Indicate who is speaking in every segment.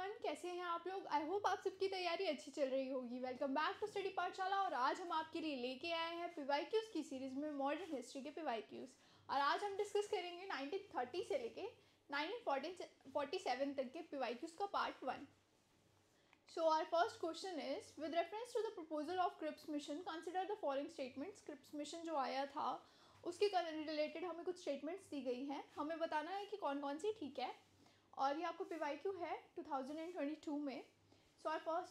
Speaker 1: Everyone, कैसे हैं आप लोग। आई होप आप सबकी तैयारी अच्छी चल रही होगी। वेलकम बैक टू स्टडी पाठशाला। और आज हम आपके लिए लेके आए हैं पीवाईक्यूज़ की सीरीज़ में मॉडर्न हिस्ट्री के पीवाईक्यूज़। और आज हम डिस्कस करेंगे 1930 से लेके 1947 तक के पीवाईक्यूज़ का part 1। So our first question is, with reference to the proposal of Cripps mission consider the following statements. Cripps mission जो आया था उसके रिलेटेड हमें कुछ स्टेटमेंट्स दी गई हैं, हमें बताना है कि कौन कौन सी ठीक है। और ये आपको पीवाईक्यू है 2022 में। सो आवर फर्स्ट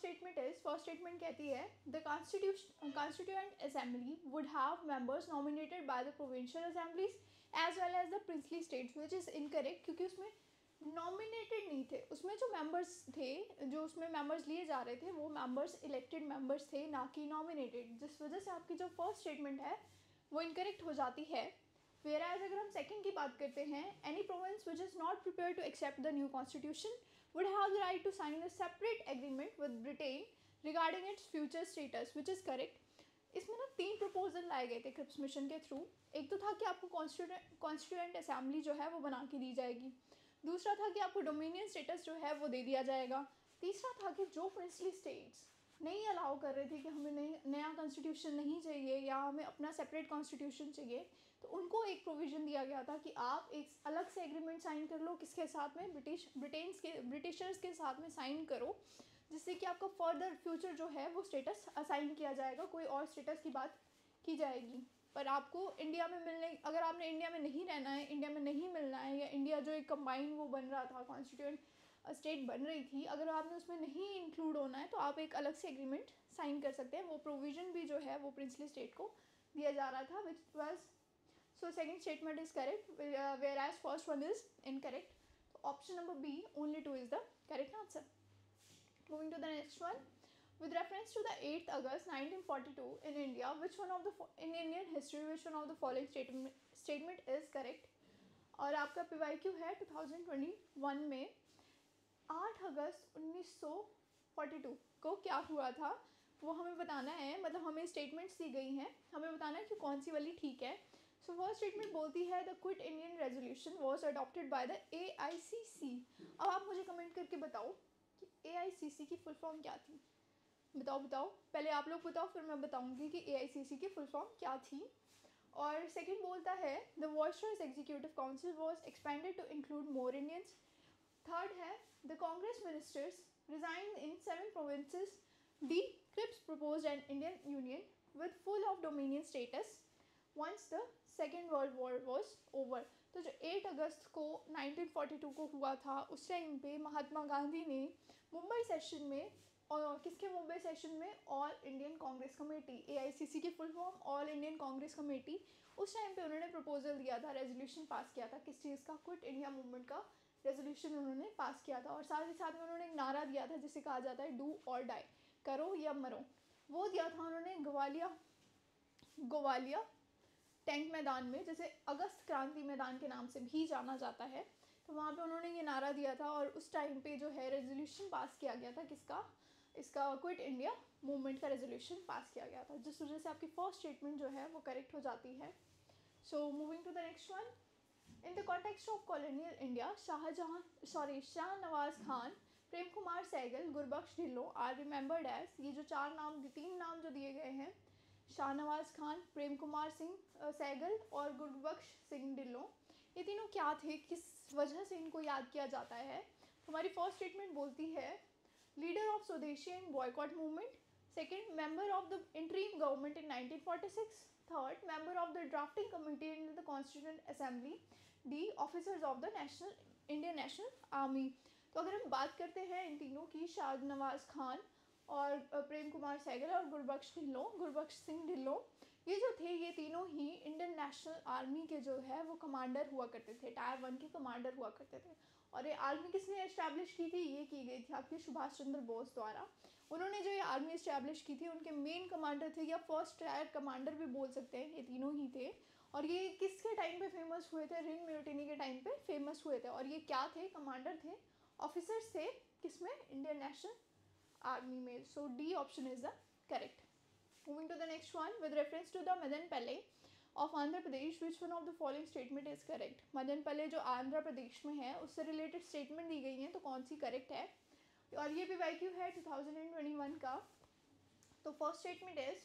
Speaker 1: स्टेटमेंट कहती है, the constituent assembly would have members nominated by the provincial assemblies as well as the princely states, which is incorrect, क्योंकि उसमें नॉमिनेटेड नहीं थे। उसमें जो मेंबर्स थे, जो उसमें मेंबर्स लिए जा रहे थे, वो मेंबर्स इलेक्टेड मेंबर्स थे, ना कि नॉमिनेटेड, जिस वजह से आपकी जो फर्स्ट स्टेटमेंट है वो इनकरेक्ट हो जाती है। Whereas अगर हम सेकंड की बात करते हैं, any province which is not prepare to accept the new constitution would have the right to sign a separate agreement with Britain regarding its future status, which is correct. इसमें ना 3 proposal लाए गए थे Cripps mission के through. एक तो था कि आपको कॉन्स्टिट्यूएंट असेंबली जो है वो बना के दी जाएगी। दूसरा था कि आपको डोमिनियन स्टेटस जो है वो दे दिया जाएगा। तीसरा था कि जो प्रिंसली स्टेट्स नहीं अलाउ कर रहे थे कि हमें नया कॉन्स्टिट्यूशन नहीं चाहिए या हमें अपना सेपरेट कॉन्स्टिट्यूशन चाहिए, तो उनको एक प्रोविज़न दिया गया था कि आप एक अलग से एग्रीमेंट साइन कर लो। किसके साथ में? ब्रिटिशर्स के साथ में साइन करो, जिससे कि आपका फर्दर फ्यूचर जो है वो स्टेटस असाइन किया जाएगा, कोई और स्टेटस की बात की जाएगी। पर आपको इंडिया में मिलने, अगर आपने इंडिया में नहीं रहना है, इंडिया में नहीं मिलना है, या इंडिया जो एक कंबाइंड वो बन रहा था, कॉन्स्टिट्यूएंट स्टेट बन रही थी, अगर आपने उसमें नहीं इंक्लूड होना है तो आप एक अलग से एग्रीमेंट साइन कर सकते हैं। वो प्रोविज़न भी जो है वो प्रिंसली स्टेट को दिया जा रहा था, which was so second statement is correct, where as first one is incorrect. तो option number B, only 2 is the correct answer. Moving to the next one, with reference to the 8th August 1942 in India, which one of the in Indian history, which one of the following statement is correct। और आपका PYQ है 2021 में 8 अगस्त 1942 को क्या हुआ था वो हमें बताना है। मतलब हमें स्टेटमेंट्स दी गई हैं, हमें बताना है कि कौन सी वाली ठीक है। सो फर्स्ट स्टेटमेंट बोलती है, the quit Indian resolution was adopted by the AICC। अब आप मुझे कमेंट करके बताओ कि AICC की फुल फॉर्म क्या थी। बताओ, पहले आप लोग बताओ, फिर मैं बताऊंगी कि AICC की फुल फॉर्म क्या थी। और सेकंड बोलता है, the viceroy's executive council was expanded to include more Indians. Third है, the Congress ministers resign in 7 provinces. D, Cripps proposed an Indian union with full of dominion status once the second world war was over. तो जो 8 अगस्त को 1942 को हुआ था, उस time पे महात्मा गांधी ने मुंबई सेशन में, और किसके मुंबई सेशन में, all Indian Congress committee, AICC की full form all Indian Congress committee, उस टाइम पे उन्होंने प्रपोजल दिया था, रेजोल्यूशन पास किया था। किस चीज़ का? क्विट इंडिया मूवमेंट का रेजोल्यूशन उन्होंने पास किया था। और साथ ही साथ में उन्होंने एक नारा दिया था जिसे कहा जाता है डू और डाई, करो या मरो। वो दिया था उन्होंने ग्वालिया टैंक मैदान में, जैसे अगस्त क्रांति मैदान के नाम से भी जाना जाता है। तो वहाँ पे उन्होंने ये नारा दिया था और उस टाइम पे जो है रेजोल्यूशन पास किया गया था। किसका? इसका क्विट इंडिया मूवमेंट का रेजोल्यूशन पास किया गया था, जिस वजह से आपकी फर्स्ट स्टेटमेंट जो है वो करेक्ट हो जाती है। So moving to the next one, in the context of colonial India, Shahnawaz Khan, Prem Kumar Sehgal, Gurbaksh Dhillon are remembered as. ये जो 3 नाम जो दिए गए हैं, शाहनवाज खान, प्रेम कुमार सहगल और गुरबख्श सिंह ढिल्लों, ये तीनों क्या थे, किस वजह से इनको याद किया जाता है। तो हमारी फर्स्ट स्टेटमेंट बोलती है, लीडर ऑफ स्वदेशी and boycott movement. Second, member of the interim government in 1946। Third, member of the drafting committee in the constituent assembly. D, officers of the Indian National army. तो अगर हम बात करते हैं इन तीनों की, शाहनवाज खान और प्रेम कुमार सहगल और गुरबख्श सिंह ढिल्लों, ये जो थे, ये तीनों ही इंडियन नेशनल आर्मी के जो है वो कमांडर हुआ करते थे, टायर 1 के कमांडर हुआ करते थे। और ये आर्मी किसने इस्टेब्लिश की थी? ये की गई थी आपकी सुभाष चंद्र बोस द्वारा। उन्होंने जो ये आर्मी इस्टेब्लिश की थी, उनके मेन कमांडर थे, या फर्स्ट टायर कमांडर भी बोल सकते हैं, ये तीनों ही थे। और ये किसके टाइम पे फेमस हुए थे? रिन म्यूटिनी के टाइम पे फेमस हुए थे। और ये क्या थे? कमांडर थे, ऑफिसर्स थे, किसमें? इंडियन नेशनल आर्मी में। So D option is the correct. Moving to the next one, with reference to the Madanapalle of Andhra Pradesh, which one of the following statement is correct. Madanapalle जो आंध्र प्रदेश में है, उससे रिलेटेड स्टेटमेंट दी गई हैं, तो कौन सी करेक्ट है? और ये भी वाई क्यू है 2021 का। तो first statement is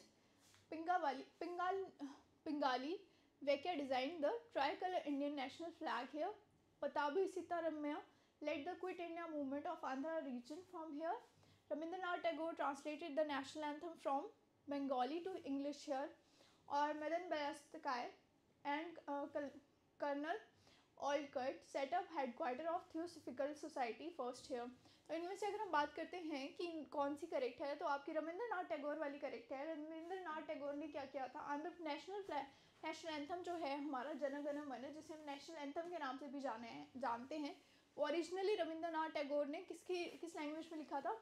Speaker 1: Pingali Vekia designed the tricolor Indian national flag here. Patabi Sitaramaya led the Quit India movement of Andhra region from here. Rabindranath Tagore translated the national anthem from Bengali to English here. और Madan बयास्तकाय and Colonel Olcott set up headquarter of Theosophical Society first here. तो इनमें से अगर हम बात करते हैं कि कौन सी करेक्ट है, तो आपकी रविंद्रनाथ टैगोर वाली करेक्ट है। रविंद्रनाथ टैगोर ने क्या किया था, आंध्र नेशनल एंथम जो है हमारा जन गण मन, जिसे हम नेशनल एंथम के नाम से भी जानते हैं, वो ओरिजिनली रविंद्रनाथ टैगोर ने किस लैंग्वेज में लिखा था,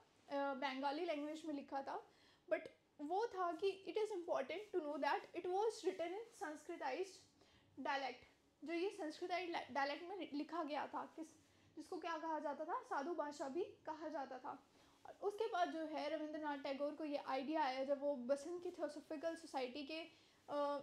Speaker 1: बंगाली लैंग्वेज में लिखा था। बट वो था कि it is important to know that it was written in Sanskritized dialect, जो ये संस्कृताइज्ड डायलैक्ट में लिखा गया था, जिसको क्या कहा जाता था, साधु भाषा भी कहा जाता था। और उसके बाद जो है रविंद्रनाथ टैगोर को ये आइडिया आया जब वो बसंत की थियोसॉफिकल सोसाइटी के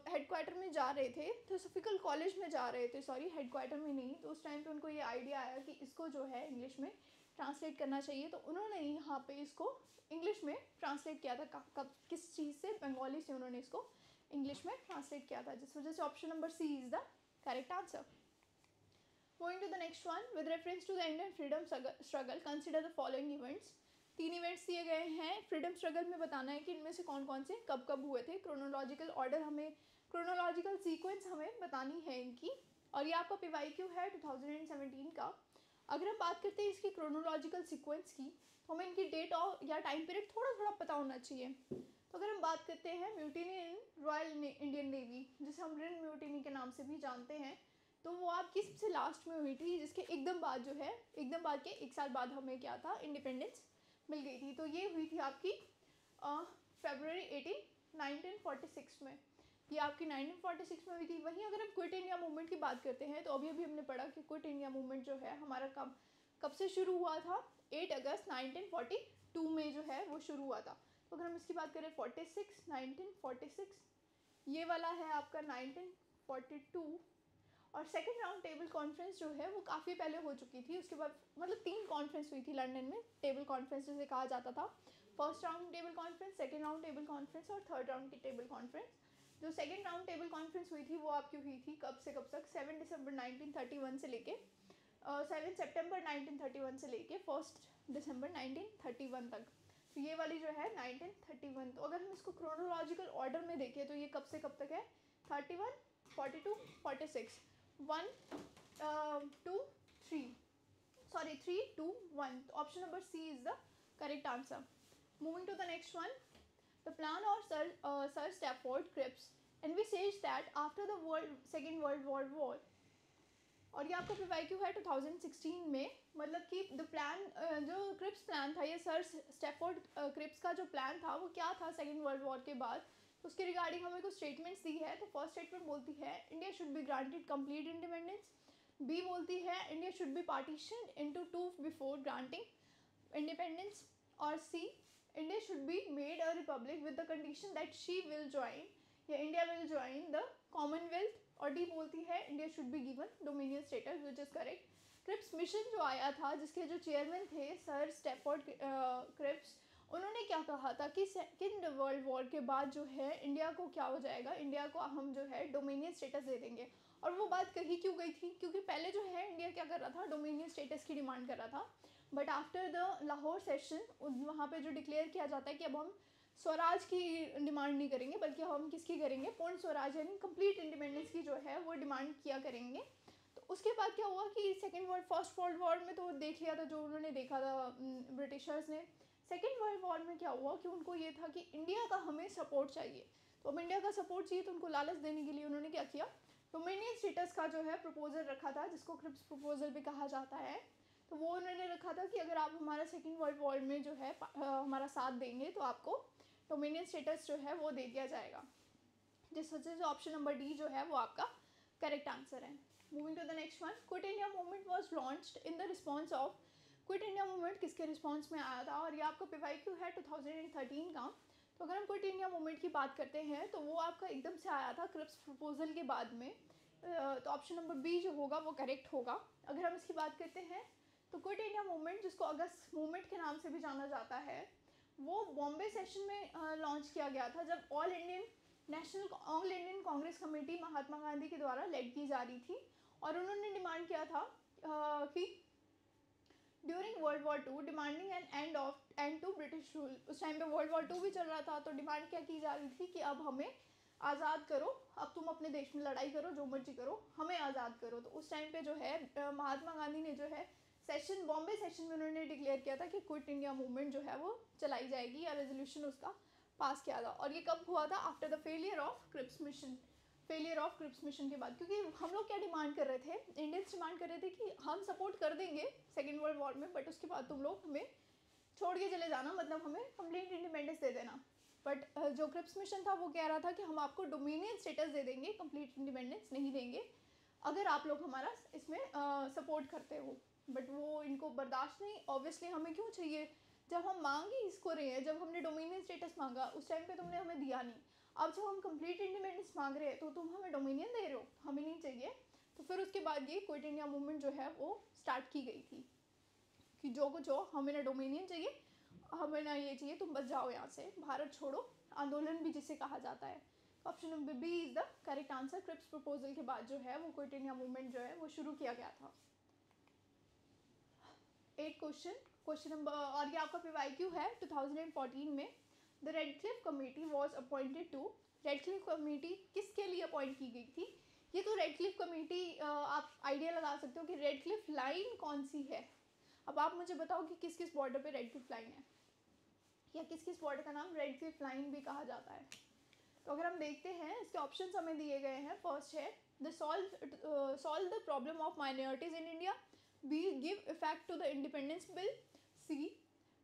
Speaker 1: हेडक्वार्टर में जा रहे थे, थियोसॉफिकल कॉलेज में जा रहे थे, सॉरी हेडक्वार्टर में नहीं। तो उस टाइम पे उनको ये आइडिया आया कि इसको जो है इंग्लिश में ट्रांसलेट करना चाहिए। तो उन्होंने यहाँ पे इसको इंग्लिश में ट्रांसलेट किया था। कब किस चीज़ से, बंगाली से उन्होंने इसको इंग्लिश में ट्रांसलेट किया था, जिस वजह से option number C is the correct answer. Going to the next one, with reference to the Indian freedom struggle, consider the following events. 3 events दिए गए हैं। फ्रीडम स्ट्रगल में बताना है कि इनमें से कौन कौन से कब कब हुए थे। क्रोनोलॉजिकल ऑर्डर हमें, क्रोनोलॉजिकल सीक्वेंस हमें बतानी है इनकी। और ये आपका PYQ है 2017 का। अगर हम बात करते हैं इसकी क्रोनोलॉजिकल सीक्वेंस की, तो हमें इनकी डेट और या टाइम पीरियड थोड़ा पता होना चाहिए। तो अगर हम बात करते हैं म्यूटिनी इन रॉयल इंडियन नेवी, जिसे हम रिन म्यूटिनी के नाम से भी जानते हैं, तो वो आपकी सबसे लास्ट में हुई थी, जिसके एकदम बाद जो है, एकदम बाद के 1 साल बाद हमें क्या था, इंडिपेंडेंस मिल गई थी। तो ये हुई थी आपकी फरवरी 18, 1946 में। ये आपकी 1946 में हुई थी। वहीं अगर हम क्विट इंडिया मूवमेंट की बात करते हैं, तो अभी हमने पढ़ा कि क्विट इंडिया मूवमेंट जो है हमारा कब से शुरू हुआ था, 8 अगस्त 1942 में जो है वो शुरू हुआ था। तो अगर हम इसकी बात करें 1946, ये वाला है आपका 1942। और सेकेंड राउंड टेबल कॉन्फ्रेंस जो है वो काफ़ी पहले हो चुकी थी। उसके बाद मतलब 3 कॉन्फ्रेंस हुई थी लंदन में, टेबल कॉन्फ्रेंस जिसे कहा जाता था। First round table conference, second round table conference और थर्ड राउंड की टेबल कॉन्फ्रेंस। जो सेकेंड राउंड टेबल कॉन्फ्रेंस हुई थी वो आपकी हुई थी कब से कब तक, 7 दिसंबर 1931 से लेके 7 सितंबर 1931 से लेके 1 दिसंबर 1931 तक। तो ये वाली जो है 1931। तो अगर हम इसको क्रोनोलॉजिकल ऑर्डर में देखें तो ये कब से कब तक है, 31, 42, 46, 1, 2, 3, sorry 3, 2, 1. Option number C is the correct answer. Moving to the next one, the plan of Sir Stafford Cripps envisaged that after the Second World War, और ये आपका PYQ है 2016 में, मतलब कि द प्लान जो क्रिप्स प्लान था, ये सर स्टैफोर्ड क्रिप्स का जो प्लान था वो क्या था सेकेंड वर्ल्ड वॉर के बाद, उसके रिगार्डिंग हमें कुछ स्टेटमेंट्स दी है। तो फर्स्ट स्टेटमेंट बोलती है India should be granted complete independence. B बोलती है India should be partition into 2 before granting independence. और C, India should be made a republic with the condition that she will join या India will join the Commonwealth. और D बोलती है India should be given dominion status, which is correct. Cripps mission जो आया था, जिसके जो chairman थे सर स्टैफोर्ड क्रिप्स, उन्होंने क्या कहा था कि सेकेंड वर्ल्ड वॉर के बाद जो है इंडिया को क्या हो जाएगा, इंडिया को हम जो है डोमिनियन स्टेटस दे देंगे। और वो बात कही क्यों गई थी, क्योंकि पहले जो है इंडिया क्या कर रहा था, डोमिनियन स्टेटस की डिमांड कर रहा था। But after the Lahore session वहाँ पे जो डिक्लेयर किया जाता है कि अब हम स्वराज की डिमांड नहीं करेंगे, बल्कि हम किसकी करेंगे, पूर्ण स्वराज यानी कंप्लीट इंडिपेंडेंस की जो है वो डिमांड किया करेंगे। तो उसके बाद क्या हुआ कि फर्स्ट वर्ल्ड वॉर में तो देख लिया था जो उन्होंने देखा था ब्रिटिशर्स ने। सेकेंड वर्ल्ड वॉर में क्या हुआ कि उनको ये था कि इंडिया का हमें सपोर्ट चाहिए। तो अब इंडिया का सपोर्ट चाहिए तो उनको लालच देने के लिए उन्होंने क्या किया, डोमिनियन स्टेटस का जो है प्रपोजल रखा था, जिसको क्रिप्स प्रपोजल भी कहा जाता है। तो वो उन्होंने रखा था कि अगर आप हमारा सेकेंड वर्ल्ड वॉर में जो है हमारा साथ देंगे तो आपको डोमिनियन स्टेटस जो है वो दे दिया जाएगा, जिस वजह से ऑप्शन नंबर डी जो है वो आपका करेक्ट आंसर है। Moving to the next one, quit India movement was launched in the response of, quit India movement किसके रिस्पॉन्स में आया था, और ये आपका PYQ है 2013 का। तो अगर हम क्विट इंडिया मूवमेंट की बात करते हैं तो वो आपका एकदम से आया था क्रिप्स प्रपोजल के बाद में। तो ऑप्शन नंबर बी जो होगा वो करेक्ट होगा। अगर हम इसकी बात करते हैं तो क्विट इंडिया मूवमेंट, जिसको अगस्त मूवमेंट के नाम से भी जाना जाता है, वो बॉम्बे सेशन में लॉन्च किया गया था, जब all Indian Congress committee Mahatma Gandhi के द्वारा लेड की जा रही थी। और उन्होंने डिमांड किया था कि during world war two demanding end to British rule. उस टाइम पे वर्ल्ड वॉर टू भी चल रहा था, तो डिमांड क्या की जा रही थी कि अब हमें आज़ाद करो, अब तुम अपने देश में लड़ाई करो, जो मर्जी करो, हमें आज़ाद करो। तो उस टाइम पे जो है महात्मा गांधी ने जो है बॉम्बे सेशन में उन्होंने डिक्लेयर किया था कि क्विट इंडिया मूवमेंट जो है वो चलाई जाएगी, या रेजोल्यूशन उसका पास किया था। और ये कब हुआ था? After the failure of Cripps mission के बाद। क्योंकि हम लोग क्या डिमांड कर रहे थे, इंडियंस डिमांड कर रहे थे कि हम सपोर्ट कर देंगे सेकेंड वर्ल्ड वॉर में, बट उसके बाद तुम लोग हमें छोड़ के चले जाना, मतलब हमें कंप्लीट इंडिपेंडेंस दे देना। बट जो क्रिप्स मिशन था वो कह रहा था कि हम आपको डोमिनियन स्टेटस दे देंगे, कंप्लीट इंडिपेंडेंस नहीं देंगे अगर आप लोग हमारा इसमें सपोर्ट करते हो। बट वो इनको बर्दाश्त नहीं। ऑब्वियसली हमें क्यों चाहिए, जब हम मांग ही इसको रहे हैं, जब हमने डोमिनियन स्टेटस मांगा उस टाइम पे तुमने हमें दिया नहीं, अब जब हम कंप्लीट इंडिपेंडेंस मांग रहे हैं तो तुम हमें डोमिनियन दे रहे हो, हमें नहीं चाहिए। तो फिर उसके बाद ये क्विट इंडिया मूवमेंट जो है वो स्टार्ट की गई थी कि जो कुछ हो, हमें ना डोमिनियन चाहिए, हमें ना ये चाहिए, तुम बच जाओ यहाँ से, भारत छोड़ो आंदोलन भी जिसे कहा जाता है। Option number B is the correct answer. Cripps proposal के बाद जो है वो क्विट इंडिया मूवमेंट जो है वो शुरू किया गया था। 8 क्वेश्चन नंबर, और ये आपका PYQ है 2014 में। The Radcliffe committee was appointed to, Radcliffe committee किसके लिए अपॉइंट की गई थी? ये तो रेडक्लिफ कमेटी, आप आइडिया लगा सकते हो कि रेडक्लिफ लाइन कौन सी है। अब आप मुझे बताओ कि किस किस बॉर्डर पे रेडक्लिफ लाइन है, या किस किस बॉर्डर का नाम रेडक्लिफ लाइन भी कहा जाता है। तो अगर हम देखते हैं, इसके ऑप्शंस हमें दिए गए हैं। फर्स्ट है the solve the problem of minorities in India, B give effect to the independence bill, C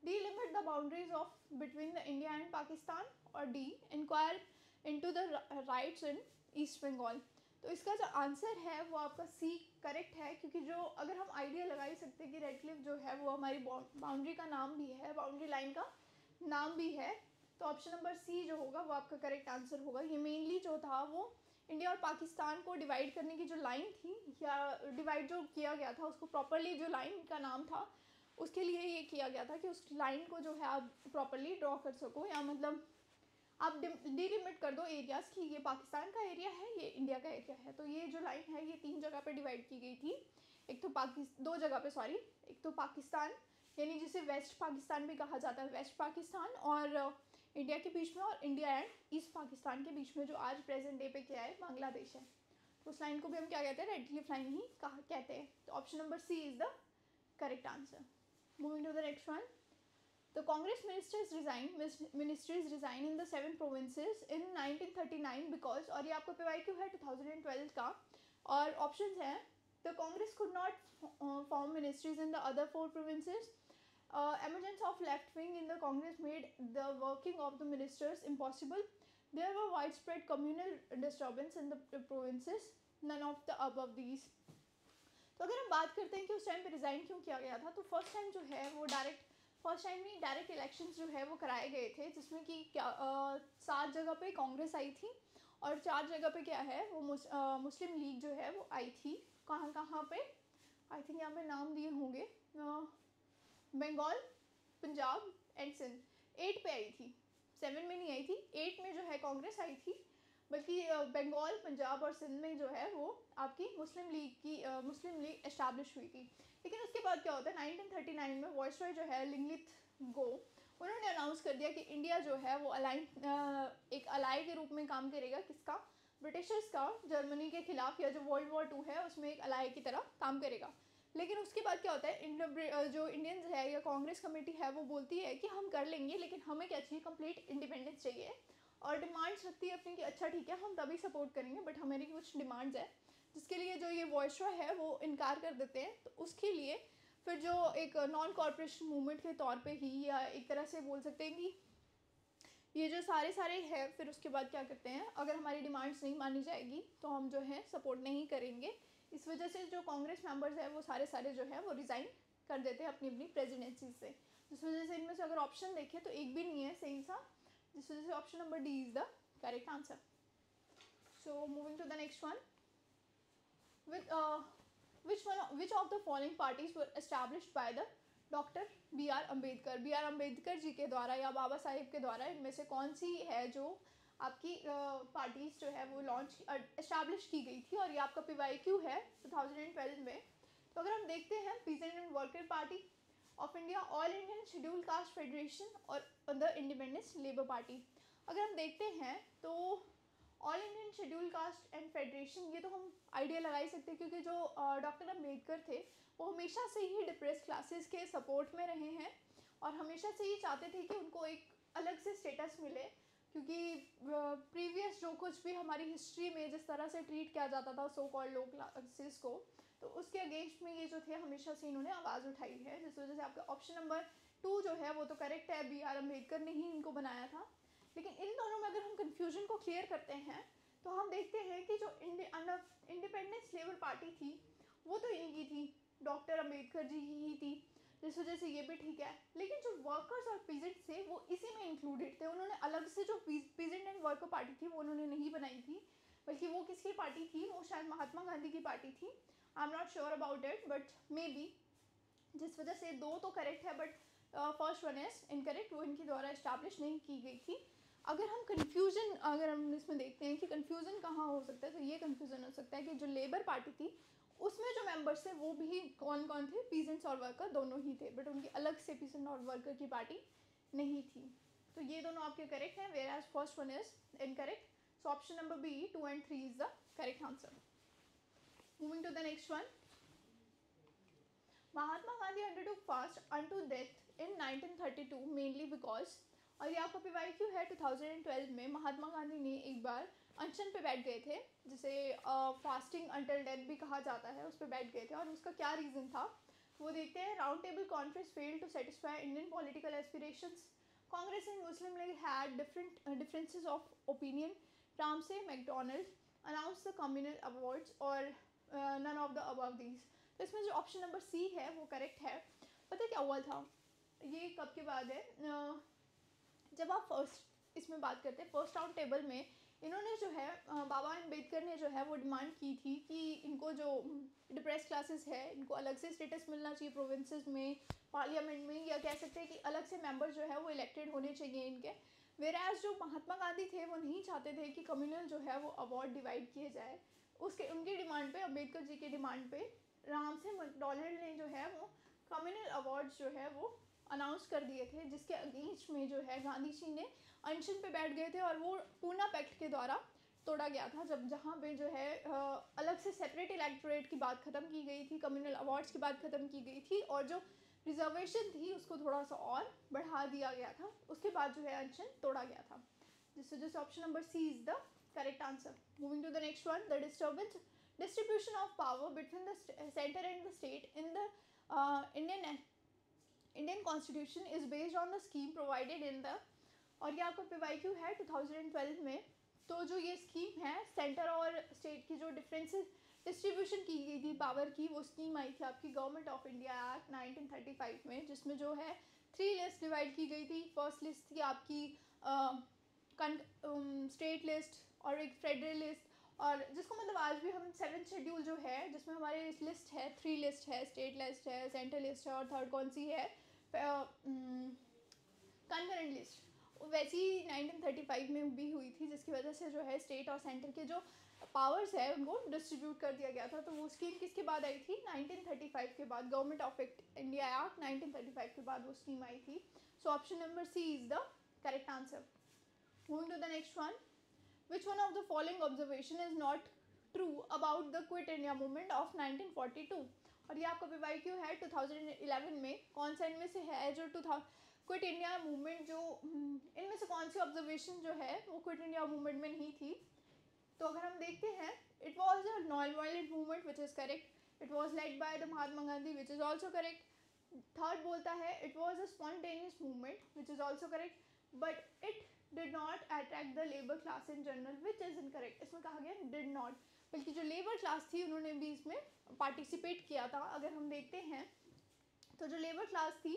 Speaker 1: delimit the boundaries of between the India and Pakistan, और D inquire into the rights in East Bengal। तो इसका जो answer है वो आपका C correct है, क्योंकि जो अगर हम आइडिया लगा ही सकते हैं कि रेडक्लिफ जो है वो हमारी बाउंड्री का नाम भी है, बाउंड्री लाइन का नाम भी है, तो ऑप्शन नंबर सी जो होगा वो आपका करेक्ट आंसर होगा। ये मेनली जो था वो इंडिया और पाकिस्तान को डिवाइड करने की जो लाइन थी, या डिवाइड जो किया गया था उसको प्रॉपरली, जो लाइन का नाम था उसके लिए ये किया गया था कि उस लाइन को जो है आप प्रॉपरली ड्रॉ कर सको, या मतलब आप डिलिमिट कर दो एरियाज़ की ये पाकिस्तान का एरिया है, ये इंडिया का एरिया है। तो ये जो लाइन है ये 3 जगह पे डिवाइड की गई थी। एक तो दो जगह पे, सॉरी, एक तो पाकिस्तान यानी जिसे वेस्ट पाकिस्तान भी कहा जाता है, वेस्ट पाकिस्तान और इंडिया के बीच में, और इंडिया एंड ईस्ट पाकिस्तान के बीच में जो आज प्रेजेंट डे पे क्या है, बांग्लादेश है। तो उस लाइन को भी हम क्या कहते हैं, रेडक्लिफ लाइन ही कहते हैं। तो option number C is the correct answer. Moving to the next one, the Congress ministries resign in the 7 provinces in 1939 because, और ये आपका PYQ है 2012 का, और ऑप्शंस हैं the Congress could not form ministries in the other 4 provinces, emergence of left wing in the Congress made the working of the ministers impossible, there were widespread communal disturbance in the provinces, none of the above these। तो अगर हम बात करते हैं कि उस time पे resign क्यों किया गया था, तो फर्स्ट टाइम जो है वो डायरेक्ट इलेक्शंस जो है वो कराए गए थे, जिसमें कि क्या 7 जगह पे कांग्रेस आई थी, और 4 जगह पे क्या है वो मुस्लिम लीग जो है वो आई थी। कहाँ कहाँ पे, आई थिंक यहाँ पे नाम दिए होंगे, बंगाल, पंजाब एंड सिंध। 8 पे आई थी, 7 में नहीं आई थी, 8 में जो है कांग्रेस आई थी, बल्कि बंगाल, पंजाब और सिंध में जो है वो आपकी मुस्लिम लीग एस्टैब्लिश हुई थी। लेकिन उसके बाद क्या होता है, 1939 में वायसरॉय जो है लिंगलित गो, उन्होंने अनाउंस कर दिया कि इंडिया जो है वो एक अलाई के रूप में काम करेगा, किसका, ब्रिटिशर्स का, जर्मनी के खिलाफ, या जो वर्ल्ड वॉर 2 है उसमें एक अलाई की तरह काम करेगा। लेकिन उसके बाद क्या होता है, जो इंडियंस है या कांग्रेस कमेटी है वो बोलती है कि हम कर लेंगे, लेकिन हमें क्या चाहिए, कंप्लीट इंडिपेंडेंस चाहिए, और डिमांड्स रखती है अपनी कि अच्छा ठीक है हम तभी सपोर्ट करेंगे, बट हमारी कुछ डिमांड्स है, जिसके लिए जो ये वॉयसरॉय है वो इनकार कर देते हैं। तो उसके लिए फिर जो एक नॉन कॉर्पोरेशन मूवमेंट के तौर पे ही, या एक तरह से बोल सकते हैं कि ये जो सारे हैं, फिर उसके बाद क्या करते हैं, अगर हमारी डिमांड्स नहीं मानी जाएगी तो हम जो है सपोर्ट नहीं करेंगे। इस वजह से जो कांग्रेस मेंबर्स हैं वो सारे जो है वो रिज़ाइन कर देते हैं अपनी प्रेसिडेंसी से। जिस वजह से इनमें से अगर ऑप्शन देखें तो एक भी नहीं है सेम सा, जिस वजह से option number D is the correct answer. So moving to the next one, with which of the following parties were established by the doctor B R Ambedkar ji के द्वारा या बाबा साहेब के द्वारा इनमें से कौन सी है जो आपकी पार्टीज जो है वो लॉन्च एस्टैब्लिश की गई थी, और ये आपका PYQ है 2012 में। तो अगर हम देखते हैं peasant and worker party of India, all Indian schedule caste federation और द इंडिपेंडेंस लेबर पार्टी। अगर हम देखते हैं तो all Indian schedule caste and federation, ये तो हम आइडिया लगा ही सकते हैं क्योंकि जो डॉक्टर अम्बेडकर थे वो हमेशा से ही डिप्रेस क्लासेस के सपोर्ट में रहे हैं और हमेशा से ही चाहते थे कि उनको एक अलग से स्टेटस मिले, क्योंकि प्रीवियस जो कुछ भी हमारी हिस्ट्री में जिस तरह से ट्रीट किया जाता था सो कॉल्ड लो क्लासेस को, तो उसके अगेंस्ट में ये जो थे हमेशा से इन्होंने आवाज़ उठाई है, जिस वजह से आपका ऑप्शन नंबर 2 जो है वो तो करेक्ट है, BR अम्बेडकर ने ही इनको बनाया था। लेकिन इन दोनों में अगर हम कन्फ्यूजन को क्लियर करते हैं तो हम देखते हैं कि जो इंडिपेंडेंस लेबर पार्टी थी वो तो इनकी थी, डॉक्टर अम्बेडकर जी ही थी, जिस वजह से ये भी ठीक है। लेकिन जो वर्कर्स और पीजेंट थे वो इसी में इंक्लूडेड थे, उन्होंने अलग से जो पीजेंट एंड वर्कर पार्टी थी वो उन्होंने नहीं बनाई थी, बल्कि वो किसकी पार्टी थी, वो शायद महात्मा गांधी की पार्टी थी। I am not sure about it but may be, जिस वजह से 2 तो करेक्ट है but first one is incorrect, वो इनके द्वारा इस्टेब्लिश नहीं की गई थी। अगर हम इसमें देखते हैं कि कन्फ्यूज़न कहाँ हो सकता है, तो ये कन्फ्यूज़न हो सकता है कि जो लेबर पार्टी थी उसमें जो मेंबर्स थे वो भी कौन कौन थे, पीजेंट्स और वर्कर दोनों ही थे, बट उनकी अलग से पीजेंट और वर्कर की पार्टी नहीं थी। तो ये दोनों आपके करेक्ट हैं, where as first one is incorrect. So option number B 2 and 3 is the correct answer. Moving to the next one, Mahatma Gandhi undertook fast unto death in 1932 mainly because, और ये आपका PYQ है 2012 में, महात्मा गांधी ने एक बार अनशन पे बैठ गए थे, जिसे फास्टिंग अंटिल डेथ भी कहा जाता है, उस पर बैठ गए थे, और उसका क्या रीज़न था वो देखते हैं। Round table conference failed to satisfy Indian political aspirations, Congress and Muslim League had differences of opinion, Ramsay MacDonald announce the communal awards, और none of the above these. तो इसमें जो ऑप्शन नंबर C है वो करेक्ट है। पता है क्या हुआ था, ये कब के बाद है, जब आप फर्स्ट इसमें बात करते हैं फर्स्ट राउंड टेबल में, इन्होंने जो है बाबा अम्बेडकर ने जो है वो डिमांड की थी कि इनको जो डिप्रेस क्लासेस है इनको अलग से स्टेटस मिलना चाहिए प्रोविंसेस में, पार्लियामेंट में, या कह सकते हैं कि अलग से मेंबर जो है वो इलेक्टेड होने चाहिए इनके। वेराज जो महात्मा गांधी थे वो नहीं चाहते थे कि कम्युनल जो है वो अवार्ड डिवाइड किए जाए, उनकी डिमांड पे, अम्बेडकर जी की डिमांड पे रामसे मैकडोनल्ड ने जो है वो कम्युनल अवार्ड्स जो है वो अनाउंस कर दिए थे, जिसके अगेंस्ट में जो है गांधी जी ने अनशन पे बैठ गए थे, और वो पूना पैक्ट के द्वारा तोड़ा गया था, जब जहाँ पे जो है अलग से सेपरेट इलेक्टोरेट की बात ख़त्म की गई थी, कम्युनल अवार्ड्स की बात ख़त्म की गई थी, और जो रिजर्वेशन थी उसको थोड़ा सा और बढ़ा दिया गया था, उसके बाद जो है अनशन तोड़ा गया था, जिस वजह से option number C is the correct answer. Moving to the next one, the distribution of power between the center and the state in the Indian Constitution is based on the scheme provided in the, और ये आपका PYQ है 2012 में। तो जो ये scheme है centre और स्टेट की जो डिफरेंसेस डिस्ट्रीब्यूशन की गई थी पावर की, वो स्कीम आई थी आपकी गवर्नमेंट ऑफ इंडिया एक्ट 1935 में, जिसमें जो है 3 लिस्ट डिवाइड की गई थी। फर्स्ट लिस्ट थी आपकी स्टेट लिस्ट और एक फेडरल लिस्ट, और जिसको मतलब आज भी हम 7th शेड्यूल जो है जिसमें हमारे लिस्ट है 3 लिस्ट है, स्टेट लिस्ट है, सेंट्रल लिस्ट है, और थर्ड कौन सी है, कंकरेंट लिस्ट, वैसी 1935 में भी हुई थी, जिसकी वजह से जो है स्टेट और सेंटर के जो पावर्स है उनको डिस्ट्रीब्यूट कर दिया गया था। तो वो स्कीम किसके बाद आई थी, 1935 के बाद, गवर्नमेंट ऑफ इंडिया एक्ट 1935 के बाद वो स्कीम आई थी। So option number C is the correct answer. Moving to the next one, which one of the following observation is not true about the quit India movement of 1942, और ये आपका PYQ है 2011 में, कौन सा इनमें से है जो क्विट इंडिया मूवमेंट, जो इनमें से कौन सी ऑब्जर्वेशन जो है वो क्विट इंडिया मूवमेंट में नहीं थी। तो अगर हम देखते हैं, it was a non violent movement which is correct, it was led by the Mahatma Gandhi which is also correct. Third बोलता है it was a spontaneous movement which is also correct, but it did not attract the labor class in general, which is incorrect। इसमें कहा गया did not, बल्कि जो labour class थी उन्होंने भी इसमें पार्टिसिपेट किया था। अगर हम देखते हैं तो जो लेबर क्लास थी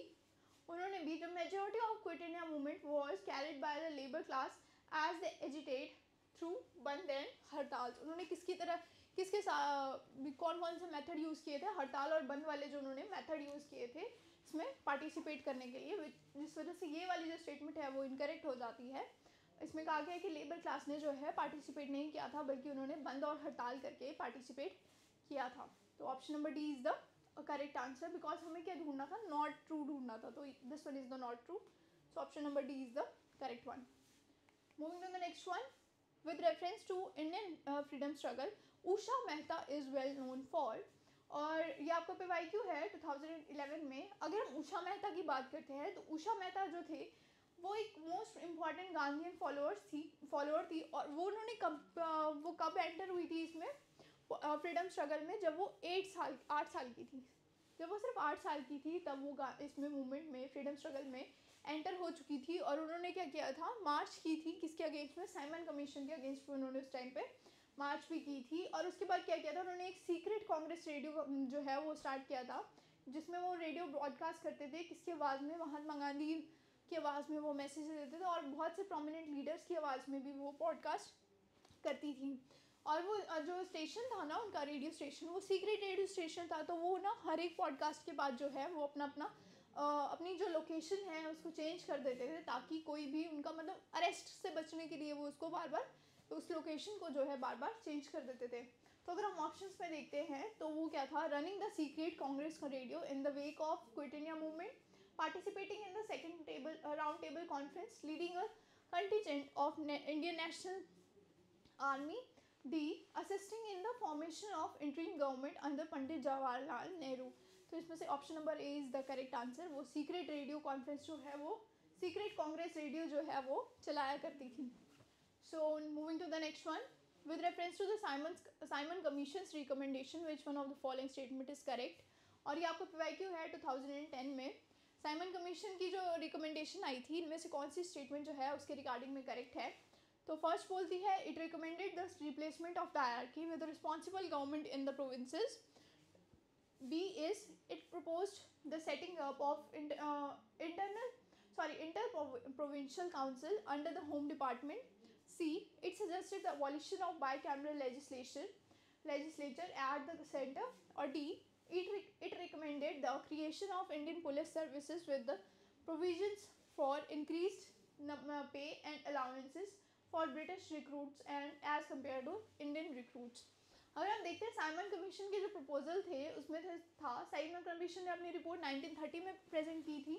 Speaker 1: उन्होंने भी, जो majority of quit India movement was carried by the labour class as the agitate through bandh and hartal. उन्होंने किसकी तरह किसके साथ कौन कौन से मेथड यूज़ किए थे, हड़ताल और बंद वाले जो उन्होंने मेथड यूज़ किए थे इसमें पार्टिसिपेट करने के लिए, जिस वजह से ये वाली जो स्टेटमेंट है वो इनकरेक्ट हो जाती है। इसमें कहा गया है कि लेबर क्लास ने जो है पार्टिसिपेट नहीं किया था, बल्कि उन्होंने बंद और हड़ताल करके पार्टिसिपेट किया था। तो option number D is the correct answer, because हमें क्या ढूंढना था, नॉट ट्रू ढूंढना था, तो this one is the not true, so option number D is the correct one. Moving to the next one, with reference to Indian freedom struggle, Usha Mehta is well known for, और ये आपका PYQ है 2011 में। अगर हम उषा मेहता की बात करते हैं तो उषा मेहता जो थे वो एक मोस्ट इम्पॉर्टेंट गांधीयन फॉलोअर थी, और वो उन्होंने कब एंटर हुई थी इसमें फ्रीडम स्ट्रगल में, जब वो 8 साल की थी। जब वो सिर्फ 8 साल की थी तब वो इसमें मूवमेंट में, फ्रीडम स्ट्रगल में एंटर हो चुकी थी, और उन्होंने क्या किया था, मार्च की थी किसके अगेंस्ट में, साइमन कमीशन के अगेंस्ट में उन्होंने उस टाइम पे मार्च भी की थी। और उसके बाद क्या किया था, उन्होंने एक सीक्रेट कांग्रेस रेडियो जो है वो स्टार्ट किया था, जिसमें वो रेडियो ब्रॉडकास्ट करते थे, किसकी आवाज़ में, महात्मा गांधी की आवाज़ में वो मैसेज देते थे, और बहुत से प्रोमिनेंट लीडर्स की आवाज़ में भी वो पॉडकास्ट करती थी। और वो जो स्टेशन था ना उनका, रेडियो स्टेशन, वो सीक्रेट रेडियो स्टेशन था, तो वो ना हर एक पॉडकास्ट के बाद जो है वो अपनी जो लोकेशन है उसको चेंज कर देते थे, ताकि कोई भी उनका मतलब अरेस्ट से बचने के लिए वो उसको बार बार उस लोकेशन को जो है बार बार चेंज कर देते थे। तो अगर हम ऑप्शंस में देखते हैं तो वो क्या था, running the secret Congress radio in the wake of quit India movement, participating in the second round table conference, leading a contingent of Indian National Army, D assisting in the formation of interim government under Pandit Jawaharlal Nehru. तो इसमें से option number A is the correct answer. वो secret radio conference जो है, वो secret Congress radio जो है वो चलाया करती थी। So moving to the next one, with reference to the Simon Commission's recommendation, which one of the following statement is correct? और ये आपको PYQ है 2010 में। साइमन कमीशन की जो रिकमेंडेशन आई थी, इनमें से कौन सी स्टेटमेंट जो है उसके रिगार्डिंग में करेक्ट है? तो फर्स्ट बोलती है, it recommended the replacement of dyarchy with responsible government in the provinces. B is it proposed the setting up of inter-provincial council under the Home Department. C, it suggested the abolition of bicameral legislature at the center. Or D, it recommended the creation of Indian police services with the provisions for increased pay and allowances for British recruits and as compared to Indian recruits. अगर हम देखते हैं Simon commission के जो proposal थे उसमें था, Simon commission ने अपनी रिपोर्ट 1930 में प्रेजेंट की थी,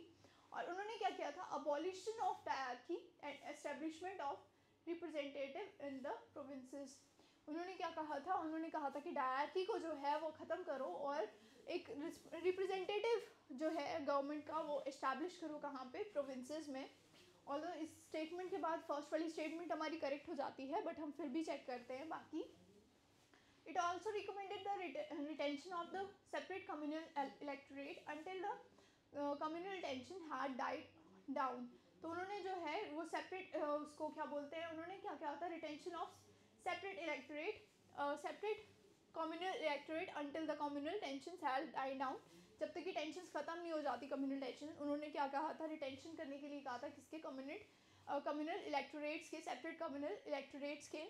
Speaker 1: और उन्होंने क्या किया था, abolition of dyarchy and establishment of representative in the provinces. उन्होंने क्या कहा था, उन्होंने कहा था कि डायरकी को जो है वो ख़त्म करो और एक रिप्रेजेंटेटिव जो है गवर्नमेंट का वो इस्टेब्लिश करो, कहाँ पे, प्रोविंसेस में। और इस स्टेटमेंट के बाद फर्स्ट वाली स्टेटमेंट हमारी करेक्ट हो जाती है, बट हम फिर भी चेक करते हैं बाकी। It also recommended the retention of the separate communal electorate until the communal tension had died down. तो उन्होंने जो है वो सेपरेट उसको क्या बोलते हैं, उन्होंने क्या कहा था, retention of separate electorate, separate communal electorate until the communal tension had died down. जब तक कि टेंशन ख़त्म नहीं हो जाती कम्युनल टेंशन, उन्होंने क्या कहा था, रिटेंशन करने के लिए कहा था, किसके, कम्युनल इलेक्टोरेट्स के, सेपरेट कम्युनल इलेक्टोरेट्स के।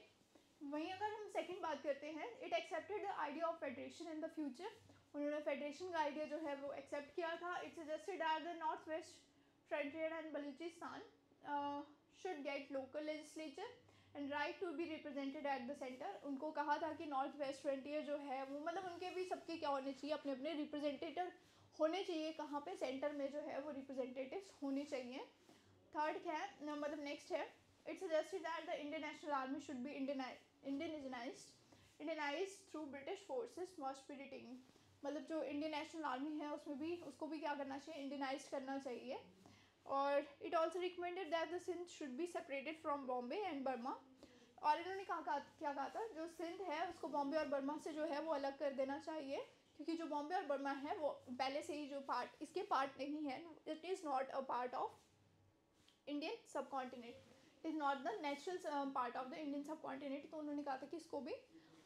Speaker 1: वहीं अगर हम सेकंड बात करते हैं, it accepted the idea of federation in the future. उन्होंने फेडरेशन का आइडिया जो है वो एक्सेप्ट किया था। It suggested that the north west frontier and Baluchistan should get local legislature and right to be represented at the centre. उनको कहा था कि नॉर्थ वेस्ट फ्रंटियर जो है वो मतलब उनके भी सबके क्या होने चाहिए, अपने अपने रिप्रेजेंटेटिव होने चाहिए, कहाँ पे, सेंटर में जो है वो रिप्रेजेंटेटिव्स होने चाहिए। थर्ड क्या है, मतलब नेक्स्ट है, it suggested that the Indian National Army should be Indianized through British forces must be retained। मतलब जो इंडियन नेशनल आर्मी है उसमें भी, उसको भी क्या करना चाहिए, इंडियनाइज करना चाहिए। और it also recommended that the Sindh should be separated from Bombay and Burma. और इन्होंने क्या कहा था, जो सिंध है उसको बॉम्बे और बर्मा से जो है वो अलग कर देना चाहिए, क्योंकि जो बॉम्बे और बर्मा है वो पहले से ही जो पार्ट, इसके पार्ट नहीं है, it is not a part of Indian subcontinent, is not the natural part of the Indian subcontinent. तो उन्होंने कहा था कि इसको भी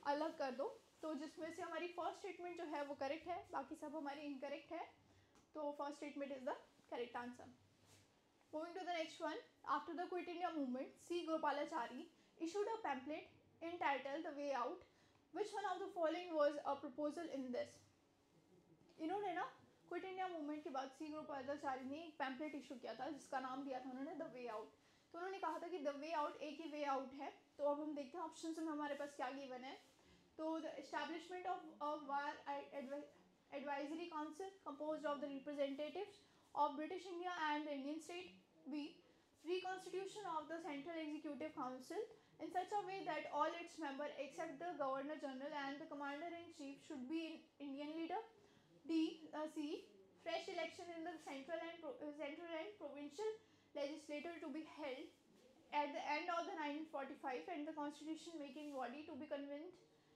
Speaker 1: अलग कर दो। तो जिसमें से हमारी फर्स्ट स्टेटमेंट जो है वो करेक्ट है, बाकी सब हमारी इनकरेक्ट है। तो first statement is the correct answer. Moving to the next one, after the quit India movement, C Gopalachari issued a pamphlet entitled The Way Out, which one of the following was a proposal in this. इन्होंने ना quit India movement के बाद सी ग्रुपाचार्य ने एक pamphlet issue किया था जिसका नाम दिया था उन्होंने द वे आउट। तो उन्होंने कहा था कि द वे आउट एक ही वे आउट है। तो अब हम देखते हैं ऑप्शन में हमारे पास क्या गिवन है। तो the establishment of war advisory council composed of the representatives of British India and the Indian state. B. Reconstitution of the Central Executive Council in such a way that all its members except the Governor General and the Commander in Chief should be Indian leader. D. C. Fresh election in the central and provincial legislature to be held at the end of the 1945 and the constitution making body to be convened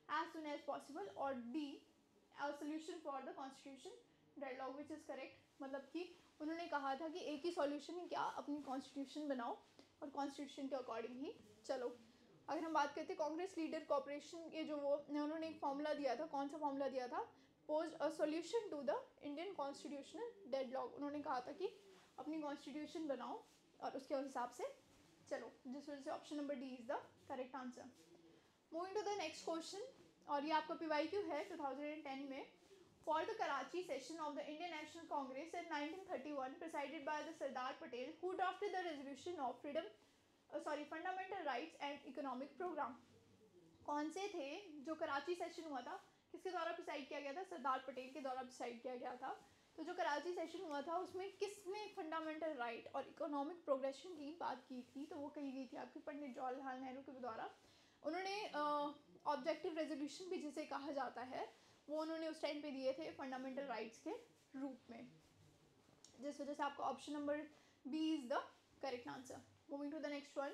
Speaker 1: as soon as possible. Or D. A solution for the constitution deadlock, which is correct. मतलब कि उन्होंने कहा था कि एक ही solution है, क्या अपनी कॉन्स्टिट्यूशन बनाओ और कॉन्स्टिट्यूशन के अकॉर्डिंग ही चलो। अगर हम बात करते हैं कांग्रेस लीडर कॉपरेशन के, जो वो उन्होंने एक फॉर्मूला दिया था, कौन सा फॉर्मूला दिया था, pose a solution to the Indian constitutional deadlock. उन्होंने कहा था कि अपनी कॉन्स्टिट्यूशन बनाओ और उसके हिसाब से चलो, जिस वजह से option number D is the correct answer. Moving to the next question, और ये आपका PYQ है 2010 में। For the Karachi session of the Indian National Congress in 1931, presided by the Sardar Patel, who drafted the resolution of fundamental rights and economic program. कौन से थे जो Karachi session हुआ था, किसके द्वारा प्रिसाइड किया गया था? सरदार पटेल के द्वारा प्रिसाइड किया गया था। तो जो कराची सेशन हुआ था उसमें किसने फंडामेंटल राइट और इकोनॉमिक प्रोग्रेशन की बात की थी? तो वो कही गई थी आपकी पंडित जवाहरलाल नेहरू के द्वारा। उन्होंने ऑब्जेक्टिव रेजोल्यूशन भी जिसे कहा जाता है वो उन्होंने उस टाइम पे दिए थे फंडामेंटल राइट्स के रूप में, जिस वजह से आपका option number B is the correct answer. Moving to the next one,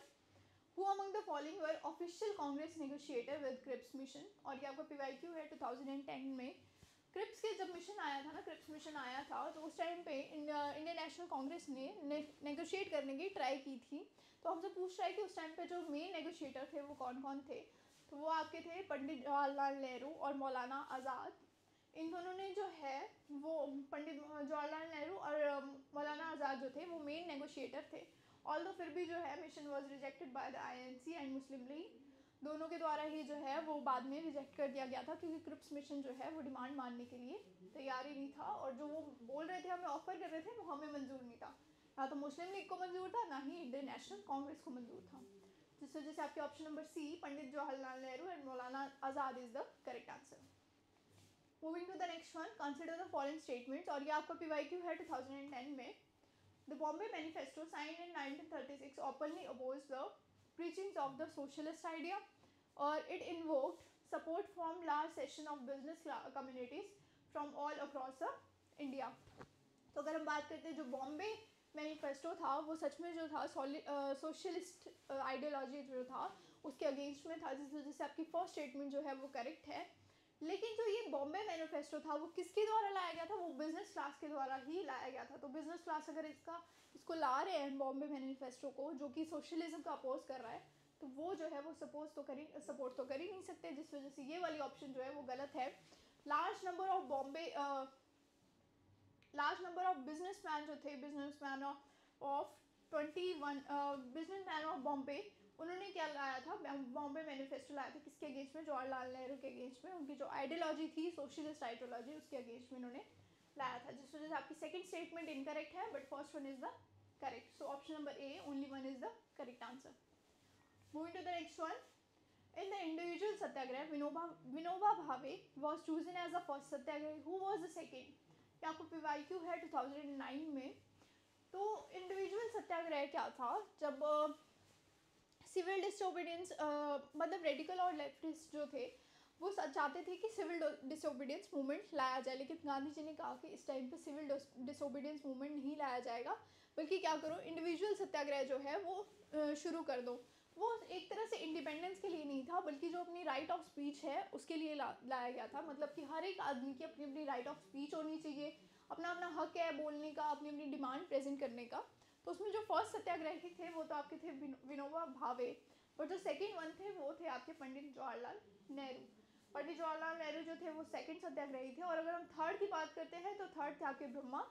Speaker 1: who among the following were official Congress negotiator with Cripps mission. और ये आपका PYQ है 2010 में। क्रिप्स के जब मिशन आया था ना, क्रिप्स मिशन आया था, तो उस टाइम पे इंडियन नेशनल कांग्रेस ने नेगोशिएट करने की ट्राई की थी। तो हमसे पूछ रहा है कि उस टाइम पे जो मेन नेगोशिएटर थे वो कौन कौन थे। तो वो आपके थे पंडित जवाहरलाल नेहरू और मौलाना आज़ाद। इन दोनों ने जो है वो पंडित जवाहरलाल नेहरू और मौलाना आज़ाद जो थे वो मेन नेगोशिएटर थे। ऑल्दो फिर भी जो है mission was rejected by the INC and Muslim league, दोनों के द्वारा ही जो है वो बाद में रिजेक्ट कर दिया गया था, क्योंकि क्रिप्स मिशन जो है वो डिमांड मानने के लिए तैयार ही नहीं था, और जो वो बोल रहे थे, हमें ऑफर कर रहे थे, वो हमें मंजूर नहीं था। ना तो मुस्लिम लीग को मंजूर था, ना ही इंडियन नेशनल कांग्रेस को मंजूर था, जिस वजह से आपके option number C Pandit Jawaharlal Nehru and Maulana Azad is the correct answer. Moving to the next one, consider the following statements. और ये आपका PYQ है 2010 में। The Bombay manifesto signed in 1936 openly oppose the preachings of the socialist idea, or it invoked support from large section of business communities from all across India. तो अगर हम बात करते हैं जो बॉम्बे मैनिफेस्टो था वो सच में जो था सोशलिस्ट आइडियोलॉजी जो था उसके अगेंस्ट में था, जिस वजह से आपकी फर्स्ट स्टेटमेंट जो है वो करेक्ट है। लेकिन जो ये बॉम्बे मैनिफेस्टो था वो किसके द्वारा लाया गया था? वो बिजनेस क्लास के द्वारा ही लाया गया था। तो बिजनेस क्लास अगर इसको ला रहे हैं बॉम्बे मैनिफेस्टो को, जो कि सोशलिज्म का अपोज कर रहा है, तो वो जो है वो सपोर्ट तो कर ही नहीं सकते, जिस वजह से ये वाली ऑप्शन जो है वो गलत है। लार्ज नंबर ऑफ बिजनेसमैन जो थे, businessman of 21 businessman of Bombay, उन्होंने क्या लाया था? बॉम्बे मैनिफेस्टो लाया था। किसके अगेंस्ट में? जवाहरलाल नेहरू के अगेंस्ट में। उनकी जो आइडियोलॉजी थी सोशलिस्ट आइडियोलॉजी, उसके अगेंस्ट में उन्होंने लाया था, जिस वजह से आपकी सेकंड स्टेटमेंट इनकरेक्ट है, but first one is the correct. So option number A only one is the correct answer. Moving to the next one, in the individual satyagrah Vinoba Bhave was chosen as the first satyagrahi. Who was the second? ये आपको PYQ है 2009 में। तो individual सत्याग्रह क्या था? जब civil disobedience, मतलब radical और लेफ्टिस्ट जो थे वो चाहते थे कि सिविल डिसोबीडियंस मूवमेंट लाया जाए, लेकिन गांधी जी ने कहा कि इस टाइम पे सिविल डिसोबीडियंस मूवमेंट नहीं लाया जाएगा, बल्कि क्या करो, इंडिविजुअल सत्याग्रह जो है वो शुरू कर दो। वो एक तरह से इंडिपेंडेंस के लिए नहीं था, बल्कि जो अपनी राइट ऑफ स्पीच है उसके लिए लाया गया था। मतलब कि हर एक आदमी की अपनी अपनी राइट ऑफ स्पीच होनी चाहिए, अपना अपना हक है बोलने का, अपनी अपनी डिमांड प्रेजेंट करने का। तो उसमें जो फर्स्ट सत्याग्रही थे वो तो आपके थे विनोबा भावे, और जो सेकंड वन थे वो थे आपके पंडित जवाहरलाल नेहरू। पंडित जवाहरलाल नेहरू जो थे वो सेकंड सत्याग्रही थे। और अगर हम थर्ड की बात करते हैं तो थर्ड थे आपके ब्रह्मा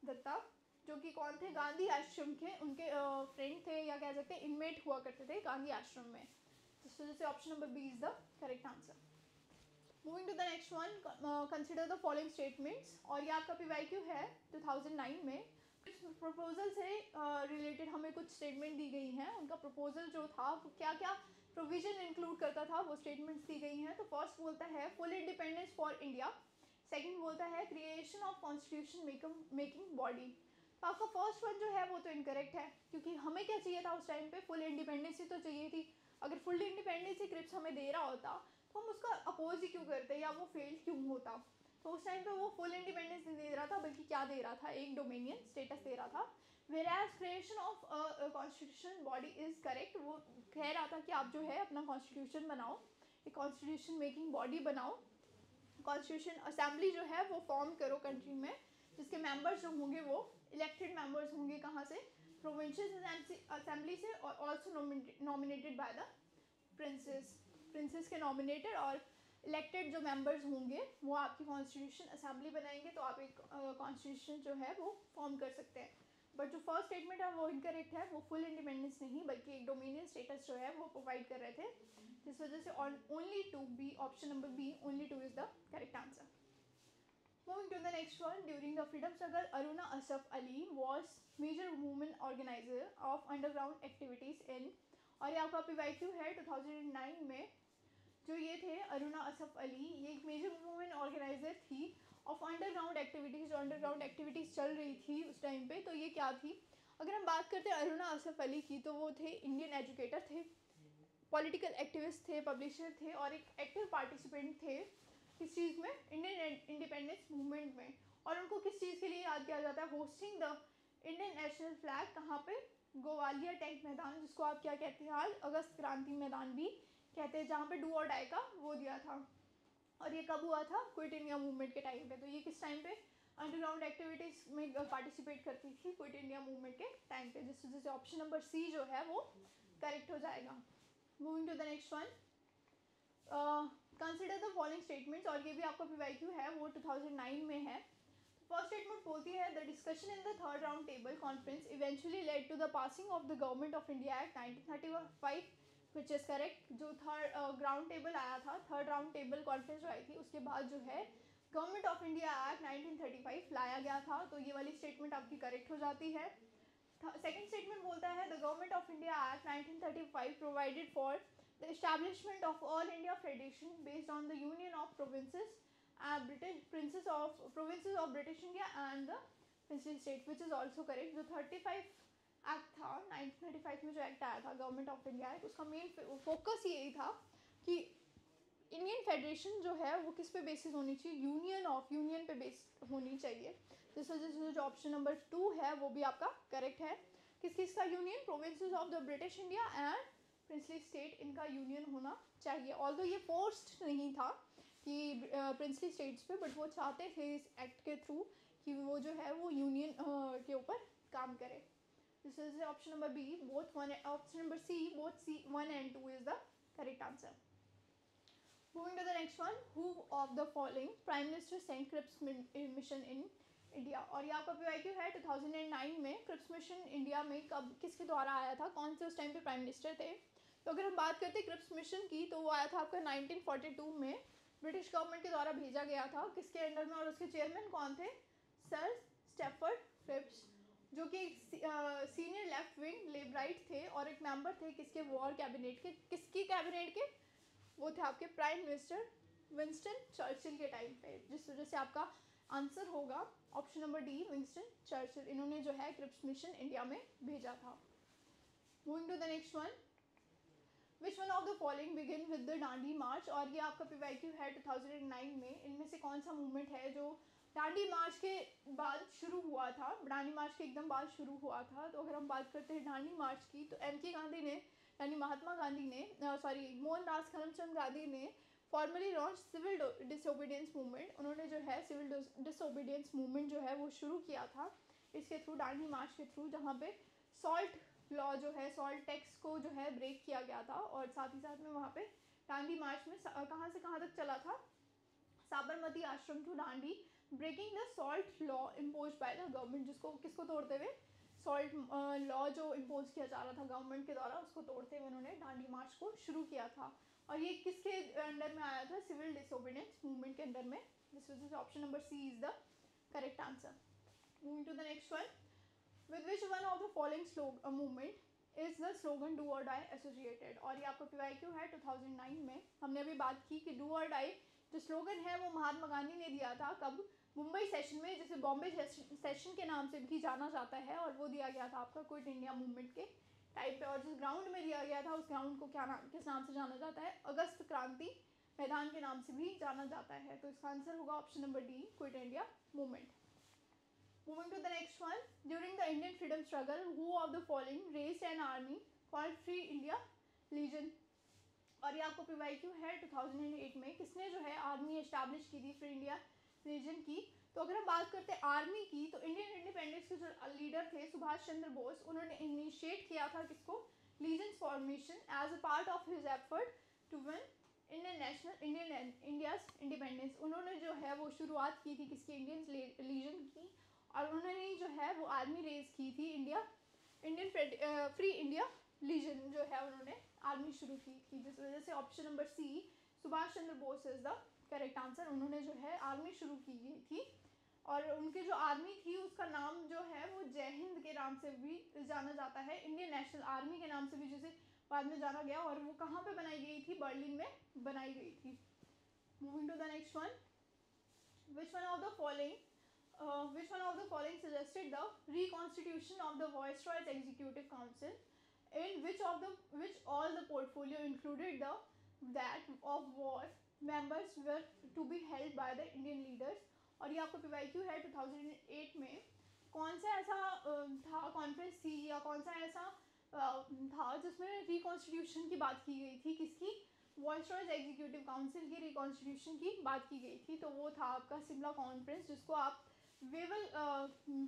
Speaker 1: दत्ता, जो कि कौन थे? गांधी आश्रम के उनके फ्रेंड थे, या कह सकते हैं इनमेट हुआ करते थे गांधी आश्रम में, जिस वजह से option number B is the correct answer. Moving to the next one, consider the following statements, और ये आपका PYQ है 2009 में। प्रपोजल से रिलेटेड हमें कुछ स्टेटमेंट दी गई हैं, उनका प्रपोजल जो था वो क्या क्या प्रोविजन इंक्लूड करता था वो स्टेटमेंट्स दी गई हैं। तो फर्स्ट बोलता है full independence for India, second बोलता है creation of constitution making body. तो आपका फर्स्ट वन जो है वो तो इनकरेक्ट है, क्योंकि हमें क्या चाहिए था उस टाइम पे, फुल इंडिपेंडेंस ही तो चाहिए थी। अगर फुल इंडिपेंडेंस ही क्रिप्स हमें दे रहा होता तो हम उसका अपोज ही क्यों करते या वो फेल क्यों होता। तो उस टाइम पे वो फुल इंडिपेंडेंस नहीं दे रहा था, बल्कि क्या दे रहा था, एक डोमिनियन स्टेटस दे रहा था। Whereas creation of constitution body is correct, वो कह रहा था कि आप जो है अपना कॉन्स्टिट्यूशन बनाओ, एक कॉन्स्टिट्यूशन मेकिंग बॉडी बनाओ, कॉन्स्टिट्यूशन असेंबली जो है वो फॉर्म करो कंट्री में, जिसके मेंबर्स जो होंगे वो इलेक्टेड मेंबर्स होंगे, कहाँ से, प्रोविंशियल असेंबली से, और also nominated by the princess के नॉमिनेटेड और इलेक्टेड जो मेंबर्स होंगे वो आपकी कॉन्स्टिट्यूशन असेंबली बनाएंगे, तो आप एक कॉन्स्टिट्यूशन जो है वो फॉर्म कर सकते हैं। बट जो फर्स्ट स्टेटमेंट है वो इनकरेक्ट है, वो फुल इंडिपेंडेंस नहीं बल्कि एक डोमिनियन स्टेटस जो है वो प्रोवाइड कर रहे थे, जिस वजह से only two B, option number B only two is the correct answer. Moving to the next one, during the freedom struggle, Aruna Asaf Ali was major woman organizer of underground activities in, और ये आपका PYQ है 2009 में। जो ये थे अरुणा असफ अली, ये एक मेजर वुमेन ऑर्गेनाइजर थी ऑफ अंडरग्राउंड एक्टिविटीज़, जो अंडरग्राउंड एक्टिविटीज़ चल रही थी उस टाइम पे। तो ये क्या थी, अगर हम बात करते हैं अरुणा असफ अली की, तो वो थे इंडियन एजुकेटर थे, पॉलिटिकल एक्टिविस्ट थे, पब्लिशर थे, और एक एक्टिव पार्टिसिपेंट थे किस चीज़ में, इंडियन इंडिपेंडेंस मूवमेंट में। और उनको किस चीज़ के लिए याद किया जाता है, hosting the Indian national flag, कहाँ पे, ग्वालियर टैंक मैदान, जिसको आप क्या कहते हैं आज अगस्त क्रांति मैदान भी कहते हैं, जहाँ पे डू और डाई का वो दिया था। और ये कब हुआ था, क्विट इंडिया मूवमेंट के टाइम पे। तो ये किस टाइम पे अंडरग्राउंड एक्टिविटीज़ में पार्टिसिपेट करती थी, क्विट इंडिया मूवमेंट के टाइम पे, जिस वजह से ऑप्शन नंबर सी जो है वो करेक्ट हो जाएगा। Moving to the next one, consider the following statements, और ये भी आपका PYQ है वो 2009 में है। फर्स्ट स्टेटमेंट बोलती है the discussion in the third round table conference eventually led to the passing of the government of India act 1935, which is correct. जो थर्ड ग्राउंड टेबल आया था, थर्ड राउंड टेबल कॉन्फ्रेंस जो आई थी, उसके बाद जो है गवर्नमेंट ऑफ इंडिया एक्ट 1935 लाया गया था, तो ये वाली स्टेटमेंट आपकी करेक्ट हो जाती है। सेकेंड स्टेटमेंट बोलता है the government of India act 1935 provided for the establishment of all India Federation based on the union of provinces and provinces of British India and the princely state, which is also correct। जो 35 act था 1935 में, जो act आया था government of India act, उसका main focus यही था कि इंडियन फेडरेशन जो है वो किस पे बेसिस होनी चाहिए, यूनियन पे बेस होनी चाहिए, जिस वजह से जो ऑप्शन नंबर 2 है वो भी आपका करेक्ट है। किस किस का union, provinces of the British India and princely state, इनका यूनियन होना चाहिए। ऑल्दो ये फोर्स्ड नहीं था कि प्रिंसली स्टेट्स पे, बट वो चाहते थे इस एक्ट के थ्रू कि वो जो है वो यूनियन के ऊपर काम करे। This is option number B, both one, option number C, both C 1 and 2 is the correct answer. Moving to the next one, who of the following prime minister sent Cripps mission in India, और ये आपका PYQ है 2009 में। Cripps mission India में कब, किसके द्वारा आया था, कौन से उस टाइम पे प्राइम मिनिस्टर थे। तो अगर हम बात करते हैं क्रिप्स मिशन की, तो वो आया था आपका 1942 में, ब्रिटिश गवर्नमेंट के द्वारा भेजा गया था, किसके अंडर में, और उसके चेयरमैन कौन थे, सर स्टेफर्ड क्रिप्स, जो कि सीनियर लेफ्ट विंग लेबराइट थे, और एक मेंबर थे किसके, वॉर कैबिनेट के, किसकी कैबिनेट के, वो थे आपके प्राइम मिनिस्टर विंस्टन चर्चिल के टाइम पे, जिस वजह से आपका आंसर होगा option number D, Winston Churchill. इन्होंने जो है क्रिप्स मिशन इंडिया में भेजा था। Moving to the next one, which one of the following begin with the Dandi march, और ये आपका PYQ है 2009 में। इनमें से कौन सा मूवमेंट है जो डांडी मार्च के बाद शुरू हुआ था, डांडी मार्च के एकदम बाद शुरू हुआ था। तो अगर हम बात करते हैं डांडी मार्च की, तो MK गांधी ने, यानी महात्मा गांधी ने, मोहनदास करमचंद गांधी ने formally launch civil disobedience movement. उन्होंने जो है सिविल डिसोबीडियंस मूवमेंट जो है वो शुरू किया था इसके थ्रू, डांडी मार्च के थ्रू, जहाँ पे सॉल्ट लॉ जो है, सॉल्ट टैक्स को जो है ब्रेक किया गया था, और साथ ही साथ में वहाँ पे डांडी मार्च में कहाँ से कहाँ तक चला था, Sabarmati Ashram to Dandi, breaking the salt law impose by the government, जिसको किसको तोड़ते हुए, सॉल्ट लॉ जो इम्पोज किया जा रहा था गवर्नमेंट के द्वारा, उसको तोड़ते हुए उन्होंने डांडी मार्च को शुरू किया था। और ये किसके अंडर में आया था? सिविल डिसोबीडियंस मूवमेंट के अंडर में. This is option number C is the correct answer. Moving to the next one. With which one of the following movement is the slogan do or die associated? और ये आपका PYQ है 2009 में. हमने अभी बात की कि डू और डाई जो स्लोगन है वो महात्मा गांधी ने दिया था. कब? मुंबई सेशन में, जिसे बॉम्बे सेशन के नाम से भी जाना जाता है, और वो दिया गया था आपका क्विट इंडिया मूवमेंट के टाइप पे. और जिस ग्राउंड में दिया गया था उस ग्राउंड को किस नाम से जाना जाता है? अगस्त क्रांति मैदान के नाम से भी जाना जाता है. तो इसका आंसर होगा option number D, quit India movement. Moving to the next one. During the Indian freedom struggle who of the following raised an army called free India legion? और ये आपको PYQ है 2008 में. किसने जो है आर्मी एस्टैब्लिश की थी फ्री इंडिया लीजन की? तो अगर हम बात करते हैं आर्मी की, तो इंडियन इंडिपेंडेंस के जो लीडर थे सुभाष चंद्र बोस, उन्होंने इनिशिएट किया था किसको? Legion formation as a part of his effort to win India's independence. उन्होंने जो है वो शुरुआत की थी किसकी? इंडियन लीजन की. और उन्होंने जो है वो आर्मी रेज की थी इंडियन फ्री इंडिया लीजन जो है उन्होंने आर्मी शुरू की थी. जिस वजह से option number C, Subhash Chandra Bose is the correct answer. उन्होंने जो है आर्मी शुरू की गई थी, और उनकी जो आर्मी थी उसका नाम जो है वो जय हिंद के नाम से भी जाना जाता है, इंडियन नेशनल आर्मी के नाम से भी जिसे बाद में जाना गया. और वो कहाँ पे बनाई गई थी? बर्लिन में बनाई गई थी. Moving to the next one. Which one of the following suggested the reconstitution of the viceroy's executive council in which all the portfolio included that of war members were to be held by the Indian leaders? और ये आपको PYQ है 2008 में. कौन सा ऐसा था conference थी या कौन सा ऐसा था जिसमें रिकॉन्स्टिट्यूशन की बात की गई थी? किसकी? वायसरॉयज एग्जीक्यूटिव काउंसिल की रिकॉन्स्टिट्यूशन की बात की गई थी. तो वो था आपका शिमला कॉन्फ्रेंस, जिसको आप वेवल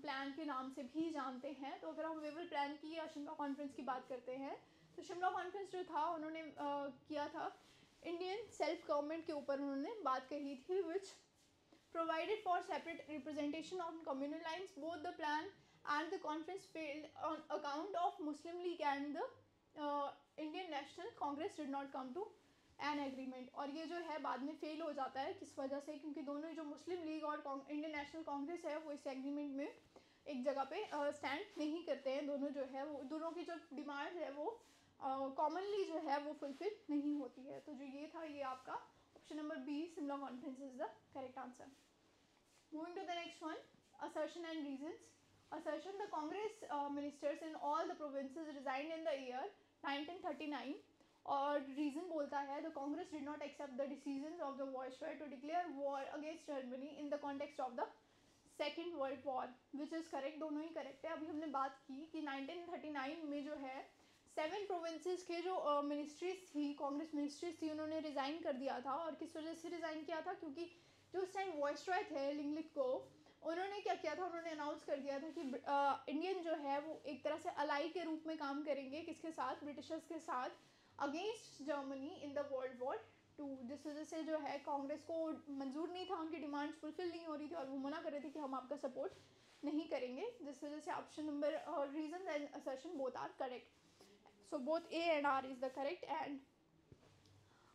Speaker 1: प्लान के नाम से भी जानते हैं. तो अगर हम वेवल प्लान की या शिमला कॉन्फ्रेंस की बात करते हैं, तो शिमला कॉन्फ्रेंस जो था उन्होंने किया था इंडियन सेल्फ गवर्नमेंट के ऊपर उन्होंने बात कही थी, which provided for separate representation on communal lines. Both the plan and the conference failed on account of Muslim League and the Indian national Congress did not come to an agreement. और ये जो है बाद में फेल हो जाता है. किस वजह से? क्योंकि दोनों जो मुस्लिम लीग और इंडियन नेशनल कांग्रेस है वो इस एग्रीमेंट में एक जगह पे स्टैंड नहीं करते हैं. दोनों जो है वो दोनों की जो डिमांड है वो कॉमनली जो है वो फुलफिल नहीं होती है. तो जो ये था ये आपका option number B, Shimla conference is the correct answer. Moving to the next one. Assertion and reasons. Assertion. The Congress ministers in all the provinces resigned in the year 1939. और रीजन बोलता है the Congress did not accept the decisions of the viceroy to declare war against Germany in the context of the second world war, which is correct. दोनों ही correct है. अभी हमने बात की कि 1939 में जो है 7 प्रोविंसेस के जो मिनिस्ट्रीज थी, कांग्रेस मिनिस्ट्रीज थी, उन्होंने रिज़ाइन कर दिया था. और किस वजह से रिज़ाइन किया था? क्योंकि जो उस टाइम वायसरॉय थे लिंगलित को, उन्होंने क्या किया था? उन्होंने अनाउंस कर दिया था कि इंडियन जो है वो एक तरह से अलाई के रूप में काम करेंगे. किसके साथ? ब्रिटिशर्स के साथ, against Germany in the world war 2. जिस वजह से जो है कांग्रेस को मंजूर नहीं था, उनकी डिमांड्स फुलफिल नहीं हो रही थी और वो मना कर रहे थे कि हम आपका सपोर्ट नहीं करेंगे. जिस वजह से option number reason and assertion both are correct. So both A and R is the correct and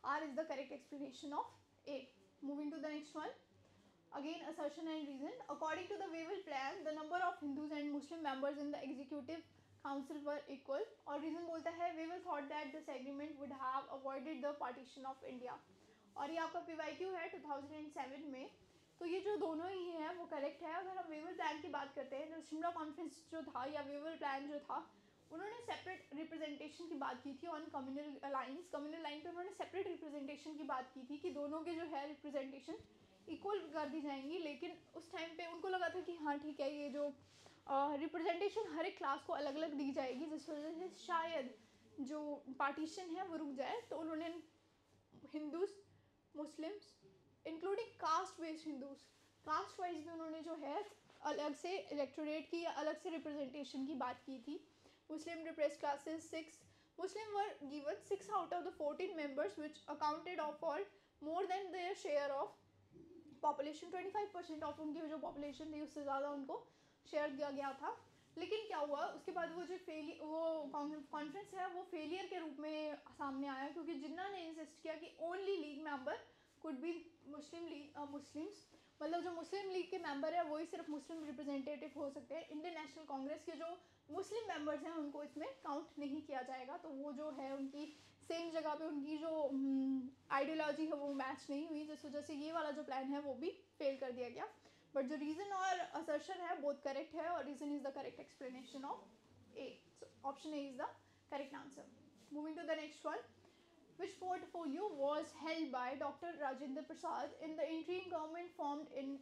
Speaker 1: R is the correct explanation of A. Moving to the next one. Again, assertion and reason. According to the Wavell plan, the number of Hindus and Muslim members in the executive council were equal. और reason बोलता है Wavell thought that this agreement would have avoided the partition of India. और ये आपका PYQ है 2007 में. तो ये जो दोनों ही हैं वो करेक्ट है. अगर हम वेवल प्लान की बात करते हैं, जो शिमला कॉन्फ्रेंस जो था या वेवल प्लान जो था, उन्होंने सेपरेट रिप्रेजेंटेशन की बात की थी on communal lines. Communal line पे उन्होंने सेपरेट रिप्रेजेंटेशन की बात की थी कि दोनों के जो है रिप्रेजेंटेशन इक्वल कर दी जाएंगी. लेकिन उस टाइम पे उनको लगा था कि हाँ ठीक है, ये जो रिप्रेजेंटेशन हर एक क्लास को अलग अलग दी जाएगी, जिस वजह से शायद जो पार्टीशन है वो रुक जाए. तो उन्होंने Hindus, Muslims, including caste based Hindus, caste wise भी उन्होंने जो है अलग से इलेक्टोरेट की या अलग से रिप्रेजेंटेशन की बात की थी. Muslim repressed classes 6 Muslim were given 6 out of the 14 members which accounted of for more than their share of population. 25% of उनकी जो पॉपुलेशन थी उससे ज़्यादा उनको शेयर दिया गया था. लेकिन क्या हुआ उसके बाद वो जो कॉन्फ्रेंस है वो फेलियर के रूप में सामने आया, क्योंकि जिन्ना ने इंसिस्ट किया कि only league member could be Muslim league Muslims, मतलब जो मुस्लिम लीग के मेंबर है वही सिर्फ मुस्लिम रिप्रेजेंटेटिव हो सकते हैं, इंडियन नेशनल कांग्रेस के जो मुस्लिम मेंबर्स हैं उनको इसमें काउंट नहीं किया जाएगा। तो वो जो है उनकी सेम जगह पे उनकी जो आइडियोलॉजी है वो मैच नहीं हुई, जिस वजह से ये वाला जो प्लान है वो भी फेल कर दिया गया। बट जो रीज़न और असर्शन है बोथ करेक्ट है, और reason is the correct explanation of A. So option A is the correct answer. Moving to the next one, which portfolio was held by Dr. Rajendra Prasad in the interim government formed in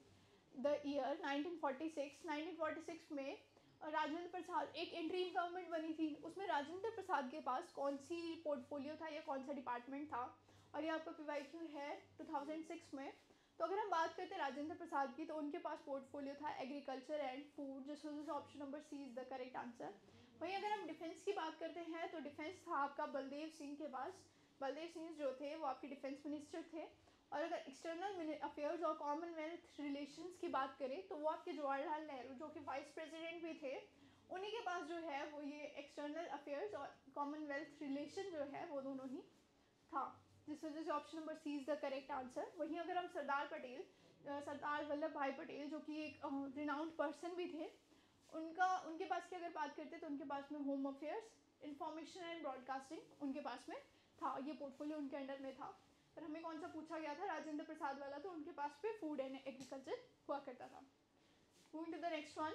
Speaker 1: the year 1946। 1946 में राजेंद्र प्रसाद एक interim government बनी थी, उसमें राजेंद्र प्रसाद के पास कौन सी portfolio था या कौन सा डिपार्टमेंट था, और ये आपका पीवाईक्यू है 2006 में। तो अगर हम बात करते हैं राजेंद्र प्रसाद की, तो उनके पास पोर्टफोलियो था एग्रीकल्चर एंड फूड, जिस वजह से option number C is the correct answer. वहीं अगर हम डिफेंस की बात करते हैं तो डिफेंस था आपका बलदेव सिंह के पास। बलदेव सिंह जो थे वो आपके डिफेंस मिनिस्टर थे। और अगर एक्सटर्नल अफेयर्स और कॉमनवेल्थ रिलेशंस की बात करें तो वो आपके जवाहरलाल नेहरू जो कि वाइस प्रेसिडेंट भी थे, उन्हीं के पास जो है वो ये एक्सटर्नल अफेयर्स और कॉमनवेल्थ रिलेशन जो है वो दोनों ही था, जिस वजह से option number C is the correct answer. वहीं अगर हम सरदार पटेल, सरदार वल्लभ भाई पटेल जो कि एक रिनाउंड पर्सन भी थे, उनके पास की अगर बात करते तो उनके पास में home affairs, information and broadcasting उनके पास में था, ये पोर्टफोलियो उनके अंडर में था। पर हमें कौन सा पूछा गया था, राजेंद्र प्रसाद वाला, तो उनके पास पे फूड एंड एग्रीकल्चर हुआ करता था। Moving to the next one,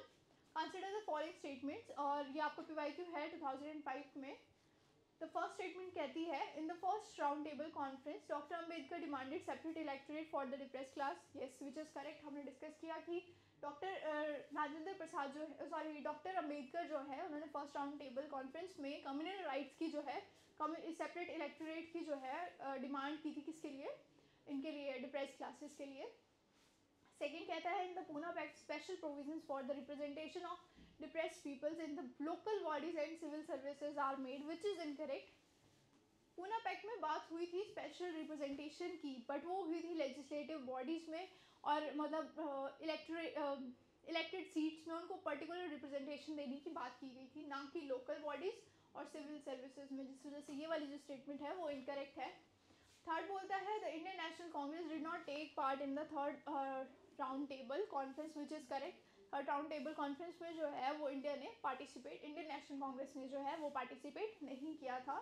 Speaker 1: consider the following statements, और ये आपका पीवाईक्यू है 2005 में। द फर्स्ट स्टेटमेंट कहती है, in the first round table conference doctor Ambedkar demanded separate electorate for the depress class. Yes, which is correct. हमने discuss किया कि डॉक्टर राजेंद्र प्रसाद जो है, सॉरी डॉक्टर अम्बेडकर जो है, उन्होंने फर्स्ट राउंड टेबल कॉन्फ्रेंस में कम्युनल राइट्स की जो है सेपरेट इलेक्टोरेट की जो है डिमांड की थी, किसके लिए, इनके लिए, डिप्रेस क्लासेस के लिए। सेकेंड कहता है, in the Poona pact special provisions for the representation of depressed peoples in the local bodies and civil services are made, which is incorrect. Poona pact में बात हुई थी स्पेशल रिप्रेजेंटेशन की, बट वो हुई थी लेजिस्लेटिव बॉडीज़ में, और मतलब इलेक्टेड सीट्स में उनको पर्टिकुलर रिप्रेजेंटेशन देने की बात की गई थी, ना कि लोकल बॉडीज़ और सिविल सर्विसेज में, जिस वजह से ये वाली जो स्टेटमेंट है वो इनकरेक्ट है। थर्ड बोलता है, the Indian national Congress did not take part in the third round table conference, which is correct. Third round table conference में जो है वो इंडियन नेशनल कांग्रेस ने जो है वो पार्टिसिपेट नहीं किया था।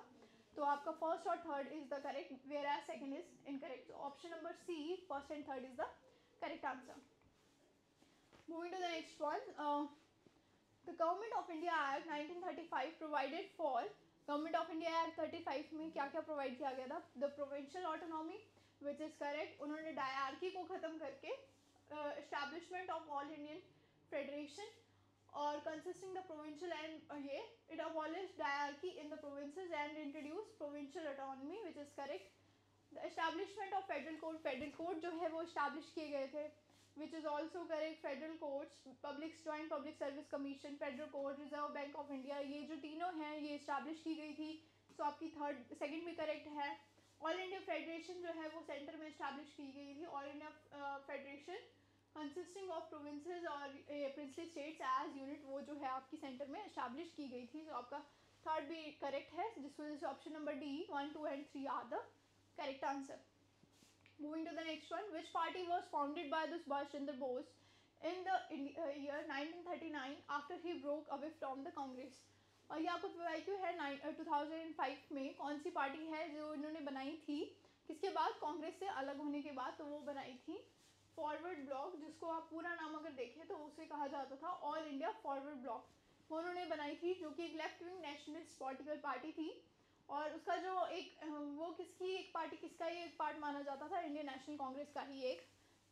Speaker 1: तो आपका फर्स्ट और third is the correct, where as second is incorrect. Option number C, first and third is the correct answer. Moving to the next one, the government of India act 1935 provided for, government of India act 35 में क्या क्या provide किया गया था, the provincial autonomy, which is correct. उन्होंने dyarchy को ख़त्म करके establishment of all Indian federation, और कंसिस्टिंग द प्रोविंशियल एंड ये it abolish dyarchy in the provinces and introduce provincial autonomy, which is correct. The establishment of federal code जो है वो establish किए गए थे, which is also correct। Federal courts, joint public service commission, federal court, reserve bank of India, ये जो तीनों हैं ये इस्टेब्लिश की गई थी। सो आपकी सेकंड भी करेक्ट है। ऑल इंडिया फेडरेशन जो है वो सेंटर में इस्टेब्लिश की गई थी। All India federation consisting of provinces और प्रिंसली स्टेट्स एज यूनिट, वो जो है आपकी सेंटर में इस्टेब्लिश की गई थी। तो आपका थर्ड भी करेक्ट है, जिस वजह से option number D 1, 2 and 3 are the correct answer. Moving to the next one, which party was founded by the Subhash Chandra Bose in the year 1939 after he broke away from the Congress? और ये आपको PYQ है 2005 में, कौन सी party है जो इन्होंने बनाई थी, किसके बाद, कांग्रेस से अलग होने के बाद। तो वो बनाई थी फॉरवर्ड ब्लॉक, जिसको आप पूरा नाम अगर देखें तो उसे कहा जाता था ऑल इंडिया फॉरवर्ड ब्लॉक। वो उन्होंने बनाई थी, जो कि एक left wing nationalist political party थी। और उसका जो एक वो किसकी एक पार्टी, किसका ये एक पार्ट माना जाता था, इंडियन नेशनल कांग्रेस का ही एक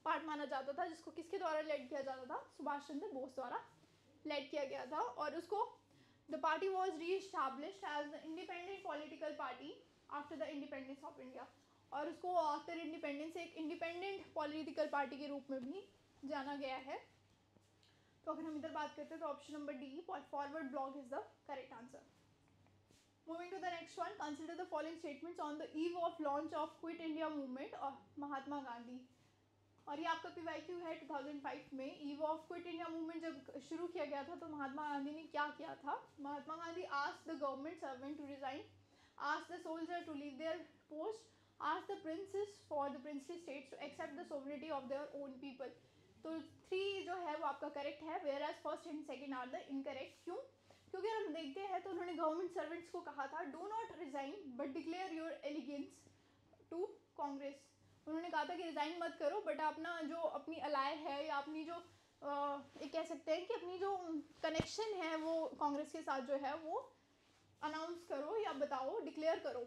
Speaker 1: पार्ट माना जाता था, जिसको किसके द्वारा लेड किया जाता था, सुभाष चंद्र बोस द्वारा लेड किया गया था। और उसको the party was reestablished as the independent political party after the independence of India, और उसको आफ्टर इंडिपेंडेंस एक इंडिपेंडेंट पॉलिटिकल पार्टी के रूप में भी जाना गया है। तो अगर हम इधर बात करते हैं तो option number D, forward block is the correct answer. Moving to the next one, consider the following statements on the eve of launch of Quit India movement of Mahatma Gandhi. और ये आपका PYQ है 2005 में। Eve of quit India movement जब शुरू किया गया था तो महात्मा गांधी ने क्या किया था? Mahatma Gandhi asked the government servant to resign, asked the soldier to leave their post, asked the princes for the princely states to accept the sovereignty of their own people. तो 3 जो है वो आपका करेक्ट है, where as first and second are the incorrect. क्यों? क्योंकि अगर हम देखते हैं तो उन्होंने गवर्नमेंट सर्वेंट्स को कहा था do not resign but declare your allegiance to Congress. उन्होंने कहा था कि रिज़ाइन मत करो बट अपना जो अपनी अलाय है या अपनी जो ये कह सकते हैं कि अपनी जो कनेक्शन है वो कांग्रेस के साथ जो है वो अनाउंस करो या बताओ, डिक्लेयर करो।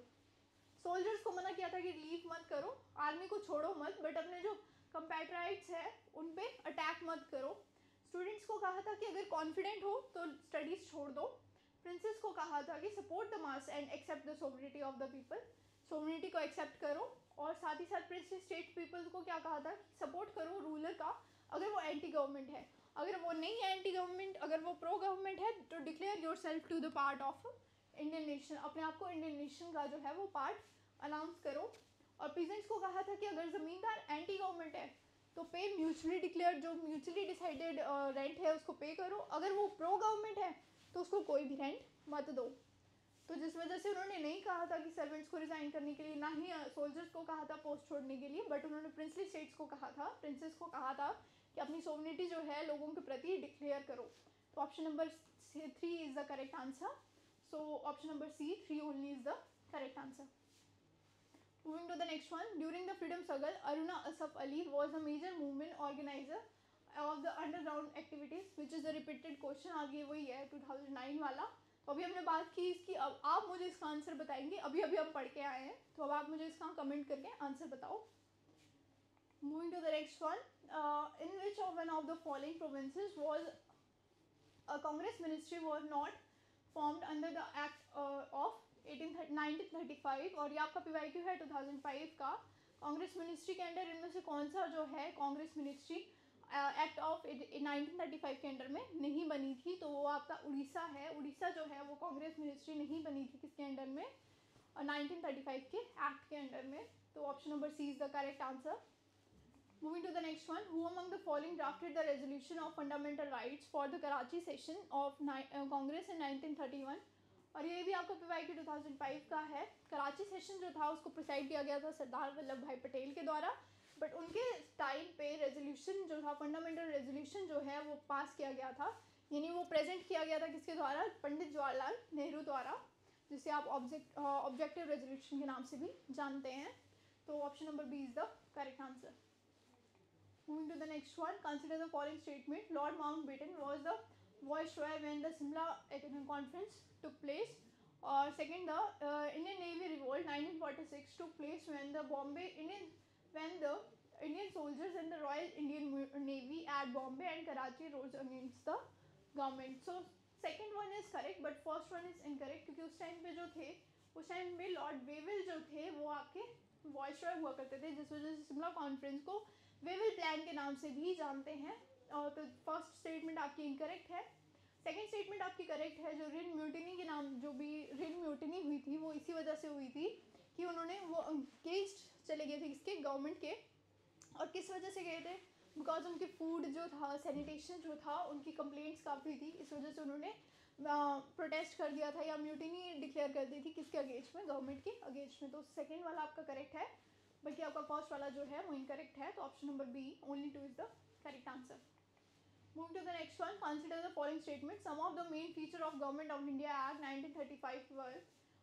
Speaker 1: सोल्जर्स को मना किया था कि लीव मत करो, आर्मी को छोड़ो मत, बट अपने जो कंपैट्राइट्स है उन पे अटैक मत करो। स्टूडेंट्स को कहा था कि अगर कॉन्फिडेंट हो तो स्टडीज़ छोड़ दो। प्रिंसेस को कहा था कि support the mass and accept the sovereignty of the people, sovereignty को एक्सेप्ट करो। और साथ ही साथ प्रिंसली स्टेट पीपल्स को क्या कहा था? सपोर्ट करो रूलर का अगर वो एंटी गवर्नमेंट है, अगर वो नहीं है एंटी गवर्नमेंट, अगर वो प्रो गवर्नमेंट है तो declare yourself to the part of Indian nation, अपने आप को इंडियन नेशन का जो है वो पार्ट अनाउंस करो। और पीजेंट्स को कहा था कि अगर ज़मींदार एंटी गवर्नमेंट है तो पे म्यूचुअली डिक्लेयर, जो म्यूचुअली डिसाइडेड रेंट है उसको पे करो, अगर वो प्रो गवर्नमेंट है तो उसको कोई भी रेंट मत दो। तो जिस वजह से उन्होंने नहीं कहा था कि सर्वेंट्स को रिज़ाइन करने के लिए, ना ही सोल्जर्स को कहा था पोस्ट छोड़ने के लिए, बट उन्होंने प्रिंसली स्टेट्स को कहा था, प्रिंसेस को कहा था कि अपनी सोवरेनिटी जो है लोगों के प्रति डिक्लेयर करो। तो option number 3 is the correct answer. So option number C, 3 only is the correct answer. Moving to the next one, during the freedom struggle, Aruna Asaf Ali was a major movement organizer of the underground activities, which is a repeated question. आगे वही है 2009 वाला। तो अभी हमने बात की इसकी, अब आप मुझे इसका आंसर बताएंगे। अभी अभी हम पढ़ के आए हैं तो अब आप मुझे इसका कमेंट करके आंसर बताओ। Moving to the next one, in which of one of the following provinces was a Congress ministry was not formed under the Act of 1935? और ये आपका PYQ है 2005 का। कांग्रेस मिनिस्ट्री के अंडर इनमें से कौन सा जो है कांग्रेस मिनिस्ट्री एक्ट ऑफ 1935 के अंडर में नहीं बनी थी? तो वो आपका उड़ीसा है। उड़ीसा जो है वो कांग्रेस मिनिस्ट्री नहीं बनी थी किसके अंडर में? 1935 के एक्ट के अंडर में। तो option number C is the correct answer. Moving to the next one, who among the following drafted the resolution of fundamental rights for the Karachi session of Congress in 1931? और ये भी आपका PYQ 2005 का है। Karachi session जो था उसको preside किया गया था सरदार वल्लभ भाई पटेल के द्वारा, बट उनके टाइम पे रेजोल्यूशन जो था, फंडामेंटल रेजोल्यूशन जो है वो पास किया गया था, यानी वो प्रेजेंट किया गया था किसके द्वारा? पंडित जवाहरलाल नेहरू द्वारा, जिसे आप ऑब्जेक्टिव रेजोल्यूशन के नाम से भी जानते हैं। तो option number B is the correct answer. Moving to the next one, consider the following statement. Lord Mountbatten was the viceroy when the Simla Economic Conference took place. Or second, the Indian Navy Revolt 1946 took place when the Indian soldiers and the Royal Indian Navy at Bombay and Karachi rose against the government. So second one is correct, but first one is incorrect, क्योंकि उस time पे जो थे, उस time पे Lord वेविल जो थे वो आपके वॉइसरॉय हुआ करते थे, जिस वजह से शिमला कॉन्फ्रेंस को वेविल प्लान के नाम से भी जानते हैं। और तो फर्स्ट स्टेटमेंट आपकी इनकरेक्ट है। सेकंड स्टेटमेंट आपकी करेक्ट है। जो रिन म्यूटिनी के नाम, जो भी रिन म्यूटिनी हुई थी वो इसी वजह से हुई थी कि उन्होंने वो अगेंस्ट चले गए थे किसके? गवर्नमेंट के। और किस वजह से गए थे? बिकॉज उनके फूड जो था, सैनिटेशन जो था, उनकी कंप्लेंट्स काफ़ी थी, इस वजह से उन्होंने प्रोटेस्ट कर दिया था या म्यूटिनी डिक्लेयर कर दी थी किसके अगेंस्ट में? गवर्नमेंट के अगेंस्ट में। तो सेकेंड वाला आपका करेक्ट है, बल्कि आपका फर्स्ट वाला जो है वो इनकरेक्ट है। तो option number B, only 2 is the correct answer. Move to the next one. Consider the following statement. Some of the main feature of Government of India Act 1935 were,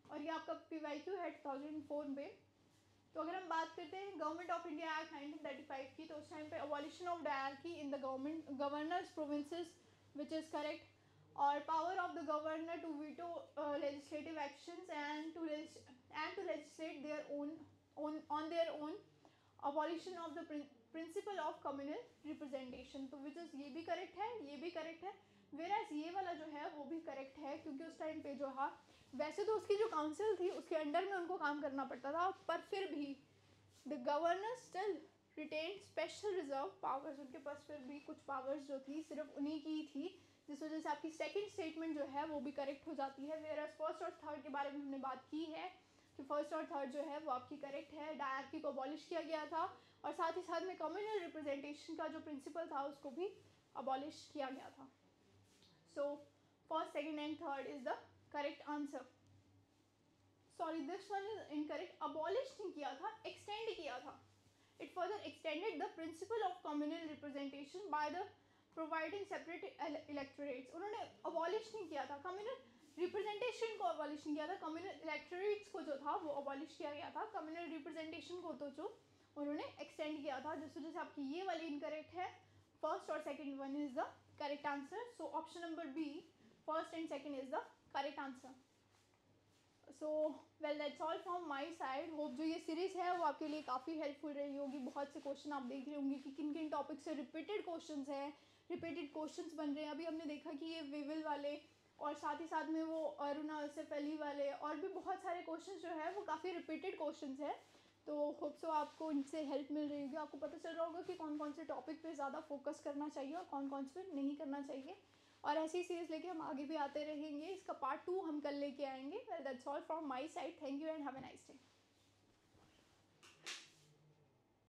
Speaker 1: और ये आपका PYQ है 2004 में। तो अगर हम बात करते हैं गवर्नमेंट ऑफ इंडिया एक्ट 1935 की, तो उस टाइम पे abolition of dyarchy in the governor's provinces, which is correct, और power of the governor to veto legislative actions and to legislate their on their own, abolition of the principle of communal representation. तो which is ये भी correct है, ये भी correct है, वेराज ये वाला जो है वो भी करेक्ट है, क्योंकि उस टाइम पे जो है वैसे तो उसकी जो काउंसिल थी उसके अंडर में उनको काम करना पड़ता था, पर फिर भी the governor still retain special reserve powers, उनके पास फिर भी कुछ पावर्स जो थी सिर्फ उन्हीं की थी, जिस वजह से आपकी सेकंड स्टेटमेंट जो है वो भी करेक्ट हो जाती है। वेराज फर्स्ट और थर्ड के बारे में हमने बात की है, कि फर्स्ट और थर्ड जो है वो आपकी करेक्ट है। डायरकी को अबॉलिश किया गया था और साथ ही साथ में कम्युनल रिप्रेजेंटेशन का जो प्रिंसिपल था उसको भी अबॉलिश किया गया था। So first, second and third is the correct answer. Sorry, this one is incorrect. Abolish नहीं किया था, एक्सटेंड किया था। It further extended the principle of communal representation by the providing separate electorates. उन्होंने अबॉलिश नहीं किया था, कम्युनल रिप्रेजेंटेशन को अबॉलिश नहीं किया था, कम्युनल इलेक्टोरेट्स को जो था वो अबॉलिश किया गया था। कम्युनल रिप्रेजेंटेशन को तो जो उन्होंने एक्सटेंड किया था, जिस वजह से आपकी ये वाली इनकरेक्ट है। फर्स्ट और second one is the correct answer. So option number B, first and second is the correct answer. So well, that's all from my side. Hope जो ये सीरीज़ है वो आपके लिए काफ़ी हेल्पफुल रही होगी। बहुत से क्वेश्चन आप देख रहे होंगे कि किन किन टॉपिक से रिपीटेड क्वेश्चंस हैं, रिपीटेड क्वेश्चंस बन रहे हैं। अभी हमने देखा कि ये विविल वाले और साथ ही साथ में वो अरुणा से पहली वाले और भी बहुत सारे क्वेश्चंस जो है वो काफ़ी रिपीटेड क्वेश्चंस हैं। तो होप सो आपको इनसे हेल्प मिल रही होगी, आपको पता चल रहा होगा कि कौन कौन से टॉपिक पे ज़्यादा फोकस करना चाहिए और कौन कौन से पे नहीं करना चाहिए। और ऐसी ही सीरीज़ लेके हम आगे भी आते रहेंगे। इसका पार्ट 2 हम कल लेके आएंगे। Well, that's all from my side. Thank you and have a nice day.